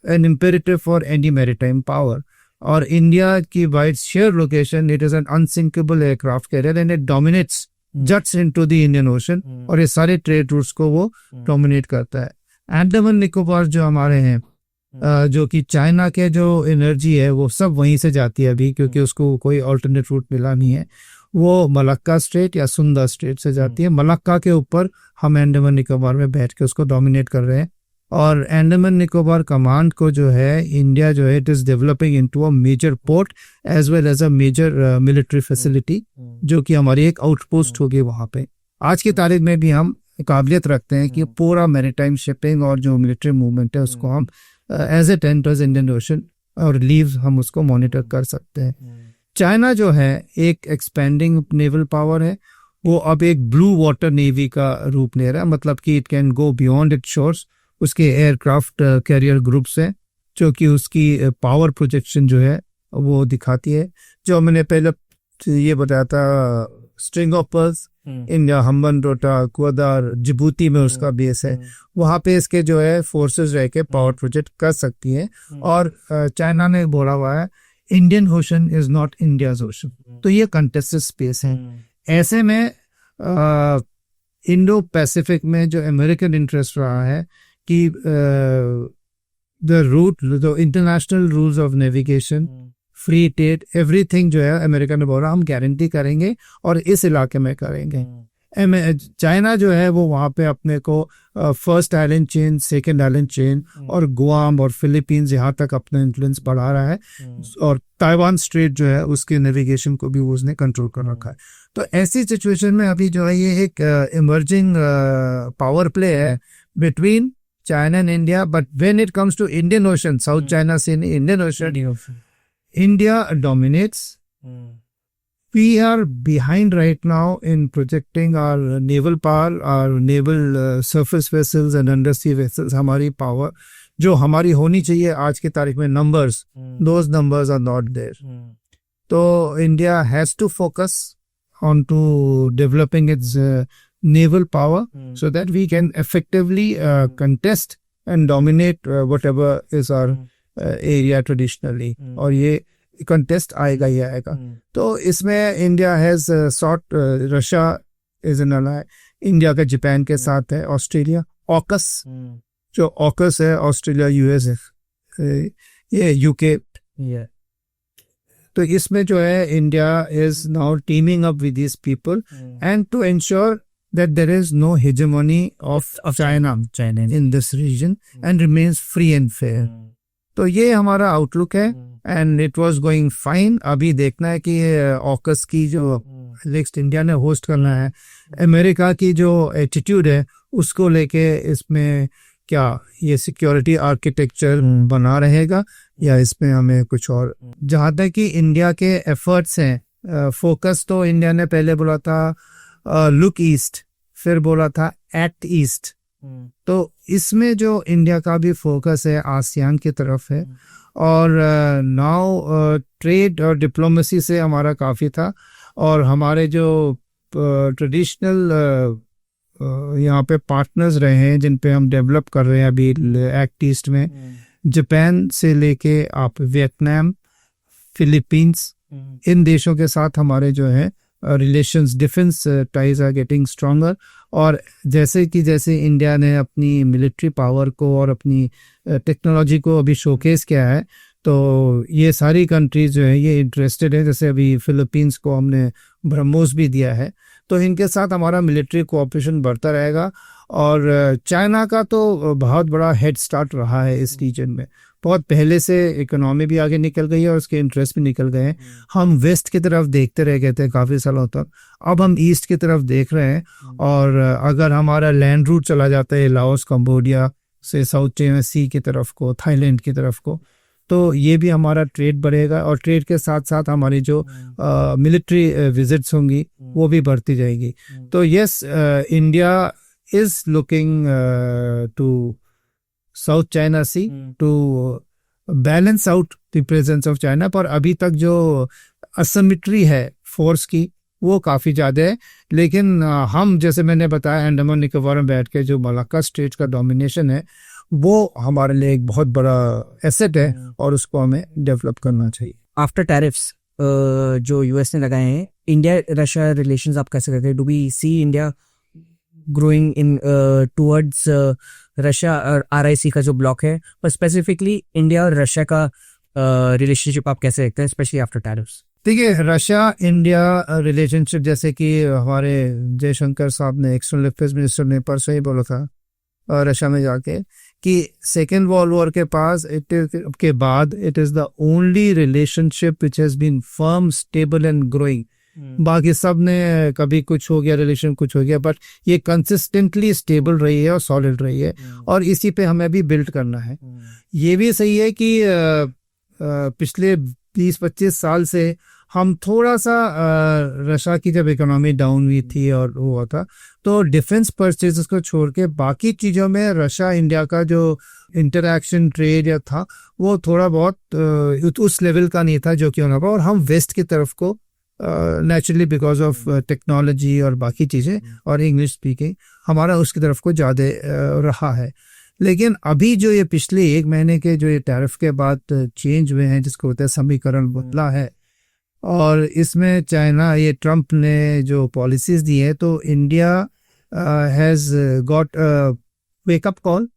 an imperative for any maritime power. और इंडिया की wide share location, it is an unsinkable aircraft carrier and it dominates juts into the Indian Ocean, और ये सारे trade routes को वो dominate करता है। अंडमान निकोबार जो हमारे हैं, जो कि चाइना के जो एनर्जी है वो सब वहीं से जाती है अभी, क्योंकि उसको कोई ऑल्टरनेट रूट मिला नहीं है। वो मलक्का स्ट्रेट या सुंदर स्ट्रेट से जाती है। मलक्का के ऊपर हम अंडमान निकोबार में बैठ के उसको डोमिनेट कर रहे हैं। और अंडमान निकोबार कमांड को जो है इंडिया जो है it is developing into a major port as well as a major military facility, जो कि हमारी एक आउटपोस्ट होगी वहां पे। आज की तारीख में भी हम काबिलियत रखते हैं कि पूरा मैरीटाइम शिपिंग और जो मिलिट्री मूवमेंट है उसको हम as it enters Indian Ocean और लीव्स हम उसको मॉनिटर कर सकते हैं। चाइना जो है एक एक्सपेंडिंग नेवल पावर है, वो अब एक ब्लू वाटर नेवी का रूप ले रहा है, मतलब कि it can go beyond it shores. उसके एयरक्राफ्ट कैरियर ग्रुप्स हैं जो कि उसकी पावर प्रोजेक्शन जो है वो दिखाती है। जो मैंने पहले ये बताया था, string of pearls, India, Hambantota, Gwadar, Djibouti में उसका बेस है, वहां पे इसके जो है फोर्सेस रह के पावर प्रोजेक्ट कर सकती हैं। और चाइना ने बोला हुआ है Indian ocean is not India's ocean, तो ये कंटेस्टेड स्पेस है। ऐसे में इंडो पैसिफिक में जो अमेरिकन इंटरेस्ट रहा है कि the route, the international rules of navigation, free trade, everything जो है अमेरिका ने बोला हम गारंटी करेंगे और इस इलाके में करेंगे। चाइना जो है वो वहाँ पे अपने को first island chain, second island chain और गुआम और फिलीपींस यहाँ तक अपना इन्फ्लुएंस बढ़ा रहा है। और ताइवान स्ट्रेट जो है उसके नेविगेशन को भी उसने कंट्रोल कर रखा है। तो ऐसी सिचुएशन में अभी जो है ये एक इमर्जिंग पावर प्ले है between China and India. But when it comes to Indian Ocean, South China Sea, Indian Ocean, India dominates. we are behind right now in projecting our naval power, our naval surface vessels and undersea vessels. हमारी power जो हमारी होनी चाहिए आज की तारीख में, numbers, those numbers are not there. तो India has to focus on to developing its naval power so that we can effectively contest and dominate whatever is our area traditionally. और ये contest आएगा ही आएगा. तो इसमें India has sought, Russia is an ally, India का Japan के साथ है, ऑस्ट्रेलिया, ऑकस, जो ऑकस है, ऑस्ट्रेलिया, यूएस है, ये यूके. तो इसमें जो है India is now teaming up with these people and to ensure that there is no hegemony of China in this region and remains free and fair. तो ये हमारा आउटलुक है and it was going fine. अभी देखना है कि AUKUS की जो नेक्स्ट इंडिया ने होस्ट करना है, अमेरिका की जो एटीट्यूड है उसको लेके इसमें क्या ये सिक्योरिटी आर्किटेक्चर बना रहेगा या इसमें हमें कुछ और. जहाँ तक कि इंडिया के एफर्ट्स हैं, फोकस तो इंडिया ने पहले बोला था लुक ईस्ट, फिर बोला था एक्ट ईस्ट. तो इसमें जो इंडिया का भी फोकस है आसियान की तरफ है. और नाउ ट्रेड और डिप्लोमेसी से हमारा काफ़ी था. और हमारे जो ट्रेडिशनल यहाँ पे पार्टनर्स रहे हैं जिन पे हम डेवलप कर रहे हैं अभी एक्ट ईस्ट में, जापान से लेके आप वियतनाम, फिलीपींस, इन देशों के साथ हमारे जो है relations, defence ties are getting stronger. और जैसे इंडिया ने अपनी मिलिट्री पावर को और अपनी टेक्नोलॉजी को अभी शोकेस किया है, तो ये सारी कंट्रीज जो है ये इंटरेस्टेड है. जैसे अभी फिलीपींस को हमने ब्रह्मोस भी दिया है, तो इनके साथ हमारा मिलिट्री कोऑपरेशन बढ़ता रहेगा. और चाइना का तो बहुत बड़ा हेड स्टार्ट रहा है इस रीजन में, बहुत पहले से इकोनॉमी भी आगे निकल गई है और उसके इंटरेस्ट भी निकल गए हैं. हम वेस्ट की तरफ देखते रह गए थे काफ़ी सालों तक, अब हम ईस्ट की तरफ देख रहे हैं. और अगर हमारा लैंड रूट चला जाता है लाओस, कंबोडिया से साउथ चाइना सी की तरफ को, थाईलैंड की तरफ को, तो ये भी हमारा ट्रेड बढ़ेगा. और ट्रेड के साथ साथ हमारी जो मिलिट्री विजिट्स होंगी वो भी बढ़ती जाएगी. तो yes, India is looking to South China Sea to balance out the presence of China. पर अभी तक जो असिमेट्री है फोर्स की वो काफ़ी ज़्यादा है. लेकिन हम, जैसे मैंने बताया, अंडमान निकोबार में बैठ के जो मलाक्का स्टेट का डोमिनेशन है वो हमारे लिए एक बहुत बड़ा एसेट है और उसको हमें डेवलप करना चाहिए. आफ्टर टैरिफ्स जो यूएस ने लगाए हैं, इंडिया रशिया रिलेशंस आप कैसे करते हैं? Do we see India growing in towards Russia और RIC का जो ब्लॉक है, पर स्पेसिफिकली इंडिया और रशिया का रिलेशनशिप आप कैसे देखते हैं, स्पेशली आफ्टर टैरिफ्स? देखिए, रशिया इंडिया रिलेशनशिप, जैसे कि हमारे जयशंकर साहब ने, एक्सटर्नल अफेयर्स मिनिस्टर ने परसों ही बोला था रशिया में जाके कि सेकेंड वर्ल्ड वॉर के पास के बाद it is the only relationship which has been firm, stable and growing. बाकी सब ने कभी कुछ हो गया रिलेशन, कुछ हो गया, बट ये कंसिस्टेंटली स्टेबल रही है और सॉलिड रही है. और इसी पे हमें भी बिल्ड करना है. ये भी सही है कि पिछले 20-25 साल से हम थोड़ा सा रशिया की जब इकोनॉमी डाउन हुई थी और हुआ था, तो डिफेंस परचेजेस को छोड़ के बाकी चीज़ों में रशिया इंडिया का जो इंटरैक्शन, ट्रेड या था, वो थोड़ा बहुत उस लेवल का नहीं था जो कि होना था. और हम वेस्ट की तरफ को नेचुरली बिकॉज ऑफ टेक्नोलॉजी और बाकी चीज़ें और इंग्लिश स्पीकिंग, हमारा उसकी तरफ को ज़्यादा रहा है. लेकिन अभी जो ये पिछले 1 महीने के जो ये टैरिफ के बाद चेंज हुए हैं, जिसको होता है समीकरण बदला है, और इसमें चाइना, ये ट्रम्प ने जो पॉलिसीज दी है, तो India has got wake up call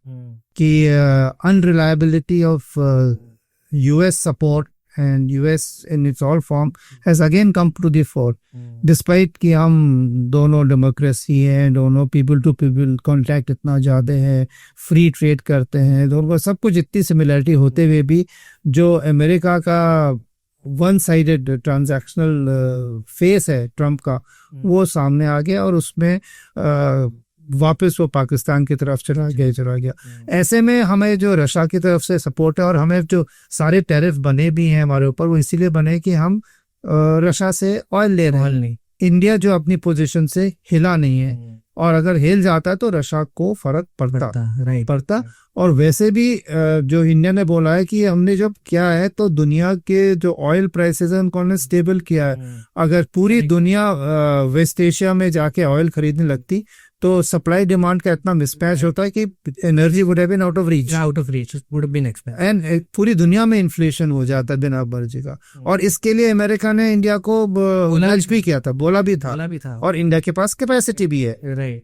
कि unreliability of US support and US in its all form has again come to the fore. Despite कि हम दोनों डेमोक्रेसी हैं, दोनों पीपल टू पीपल कॉन्टैक्ट इतना ज़्यादा है, फ्री ट्रेड करते हैं, दोनों सब कुछ इतनी सिमिलरिटी होते हुए भी जो अमेरिका का वन साइडेड ट्रांजैक्शनल फेस है ट्रम्प का, वो सामने आ गया और उसमें वापस वो पाकिस्तान की तरफ चला गया. ऐसे में हमें जो रशिया की तरफ से सपोर्ट है, और हमें जो सारे टैरिफ बने भी हैं हमारे ऊपर, वो इसीलिए बने कि हम रशिया से ऑयल ले रहे ऑयल हैं। नहीं। इंडिया जो अपनी पोजीशन से हिला नहीं है, और अगर हिल जाता है तो रशिया को फर्क राइट पड़ता। और वैसे भी जो इंडिया ने बोला है कि हमने जब किया है तो दुनिया के जो ऑयल प्राइसेस है उनको हमने स्टेबल किया है। अगर पूरी दुनिया वेस्ट एशिया में जाके ऑयल खरीदने लगती तो सप्लाई डिमांड का इतना मिसमैच होता है कि energy would have been out of reach would been expensive, and पूरी दुनिया में इन्फ्लेशन हो जाता है बिना मर्जी का। और इसके लिए अमेरिका ने इंडिया को नज भी किया था, बोला भी था, और इंडिया के पास कैपेसिटी भी है। राइट।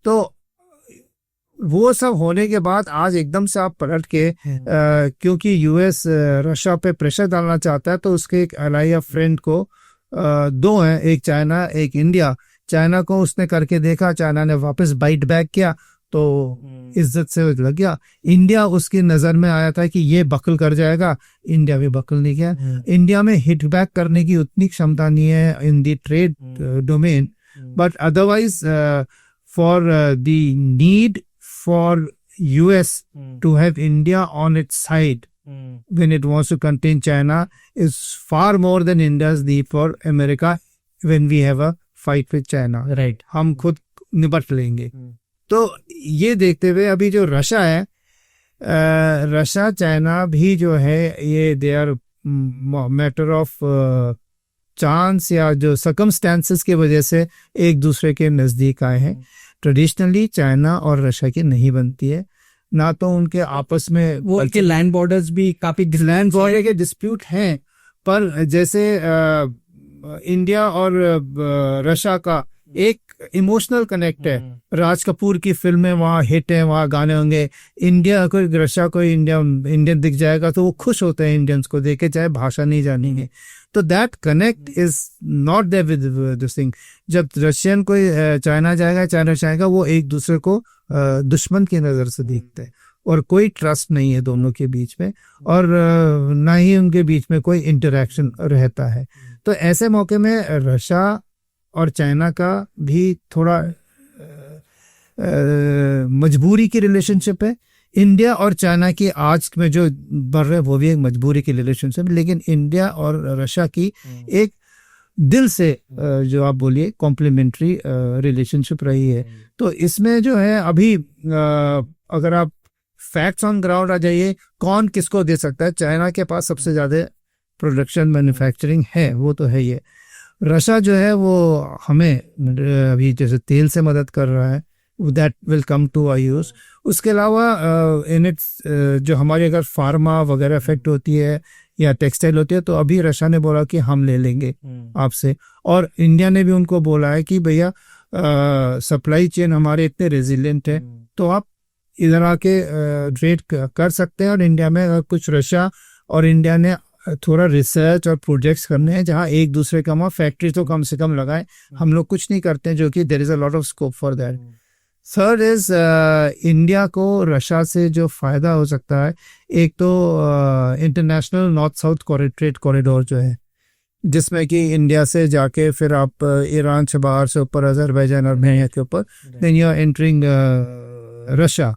तो वो सब होने के बाद आज एकदम से आप पलट के क्योंकि यूएस रशिया पे प्रेशर डालना चाहता है तो उसके एक अलाई या फ्रेंड को दो हैं, एक चाइना एक इंडिया। चाइना को उसने करके देखा, चाइना ने वापस बाइट बैक किया तो इज्जत से लग गया। इंडिया उसकी नजर में आया था कि ये बकल कर जाएगा, इंडिया भी बकल नहीं किया। इंडिया में हिट बैक करने की उतनी क्षमता नहीं है in the trade domain, but otherwise for the need for US to have India on its side when it wants to contain China is far more than India's need for America when we have a fight with China. Right. हम खुद निपट लेंगे। तो ये देखते हुए अभी जो रशिया है, रशिया चाइना भी जो है ये they are matter of chance या जो सर्कमस्टेंसेस की वजह से एक दूसरे के नजदीक आए हैं। ट्रेडिशनली चाइना और रशिया की नहीं बनती है, ना तो उनके आपस में वो उनके लैंड बॉर्डर्स भी काफी लैंड बॉर्डर के डिस्प्यूट हैं। पर जैसे इंडिया और रशिया का एक इमोशनल कनेक्ट है। राज कपूर की फिल्में वहाँ हिट है, वहाँ गाने होंगे। इंडिया को रशिया को इंडियन दिख जाएगा तो वो खुश होते हैं इंडियंस को देखे, चाहे भाषा नहीं जानेंगे। तो that connect is not there with this thing. जब रशियन कोई चाइना जाएगा, चाइना जाएगा, वो एक दूसरे को दुश्मन की नजर से देखते हैं और कोई ट्रस्ट नहीं है दोनों के बीच में, और ना ही उनके बीच में कोई इंटरेक्शन रहता है। तो ऐसे मौके में रशिया और चाइना का भी थोड़ा मजबूरी की रिलेशनशिप है। इंडिया और चाइना की आज में जो बढ़ रहे वो भी एक मजबूरी की रिलेशनशिप, लेकिन इंडिया और रशिया की एक दिल से जो आप बोलिए कॉम्प्लीमेंट्री रिलेशनशिप रही है। तो इसमें जो है अभी अगर आप फैक्ट्स ऑन ग्राउंड आ जाइए, कौन किसको दे सकता है। चाइना के पास सबसे ज्यादा प्रोडक्शन मैन्युफैक्चरिंग है, वो तो है ये। रशिया जो है वो हमें अभी जैसे तेल से मदद कर रहा है, that will come to our use. उसके अलावा इन इट्स जो हमारी अगर फार्मा वगैरह इफेक्ट होती है या टेक्सटाइल होती है, तो अभी रशिया ने बोला कि हम ले लेंगे आपसे, और इंडिया ने भी उनको बोला है कि भैया सप्लाई चेन हमारे इतने रेजिलिएंट है तो आप इधर आके ट्रेड कर सकते हैं। और इंडिया में कुछ रशिया और इंडिया ने थोड़ा रिसर्च और प्रोजेक्ट्स करने हैं जहां एक दूसरे का वहाँ फैक्ट्री तो कम से कम लगाए। हम लोग कुछ नहीं करते हैं, जो कि there is a lot of scope for that. Third is India को रशिया से जो फायदा हो सकता है, एक तो international north south trade corridor जो है, जिसमें कि इंडिया से जाके फिर आप ईरान से बाहर से ऊपर अजरबैजान और अर्मेनिया के ऊपर, then you are entering Russia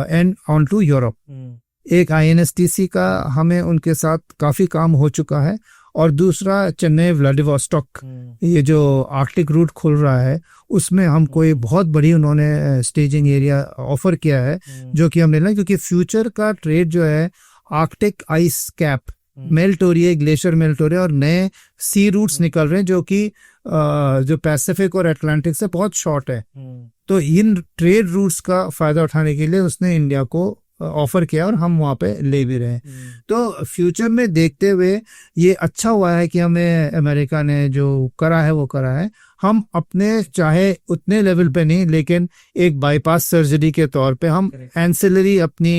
and on to Europe. एक INSTC का हमें उनके साथ काफी काम हो चुका है, और दूसरा चेन्नई व्लादिवोस्टॉक ये जो आर्कटिक रूट खुल रहा है उसमें हम कोई बहुत बड़ी उन्होंने स्टेजिंग एरिया ऑफर किया है, जो कि हमने, क्योंकि फ्यूचर का ट्रेड जो है आर्कटिक आइस कैप मेल्ट हो रही है, ग्लेशियर मेल्ट हो रहे हैं, और नए सी रूट्स निकल रहे हैं जो कि जो पैसिफिक और अटलांटिक से बहुत शॉर्ट है। तो इन ट्रेड रूट्स का फायदा उठाने के लिए उसने इंडिया को ऑफर किया और हम वहाँ पे ले भी रहे हैं। तो फ्यूचर में देखते हुए ये अच्छा हुआ है कि हमें अमेरिका ने जो करा है वो करा है। हम अपने चाहे उतने लेवल पे नहीं, लेकिन एक बाईपास सर्जरी के तौर पे हम एंसिलरी अपनी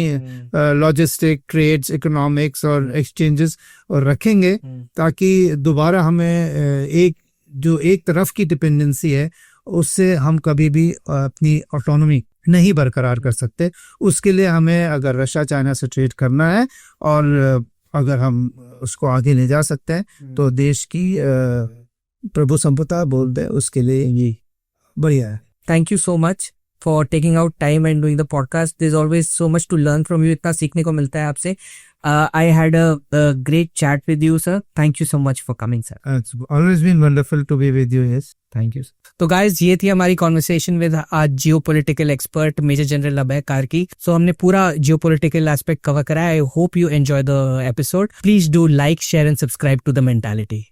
लॉजिस्टिक, ट्रेड्स, इकोनॉमिक्स और एक्सचेंजेस रखेंगे, ताकि दोबारा हमें एक तरफ की डिपेंडेंसी है उससे हम कभी भी अपनी ऑटोनॉमी नहीं बरकरार कर सकते। उसके लिए हमें अगर रशिया चाइना से ट्रेड करना है और अगर हम उसको आगे ले जा सकते हैं तो देश की प्रभु संपदा बोल दे, उसके लिए ये बढ़िया है। Thank you so much. For taking out time and doing the podcast. There is always so much to learn from you. इतना सीखने को मिलता है आपसे. I had a great chat with you, sir. Thank you so much for coming, sir. It's always been wonderful to be with you. Yes. Thank you. तो guys ये थी हमारी कॉन्वर्सेशन विद आज geopolitical expert major general Abhay Karki. So हमने पूरा geopolitical aspect cover करा है. I hope you enjoy the episode. Please do like, share and subscribe to the mentality.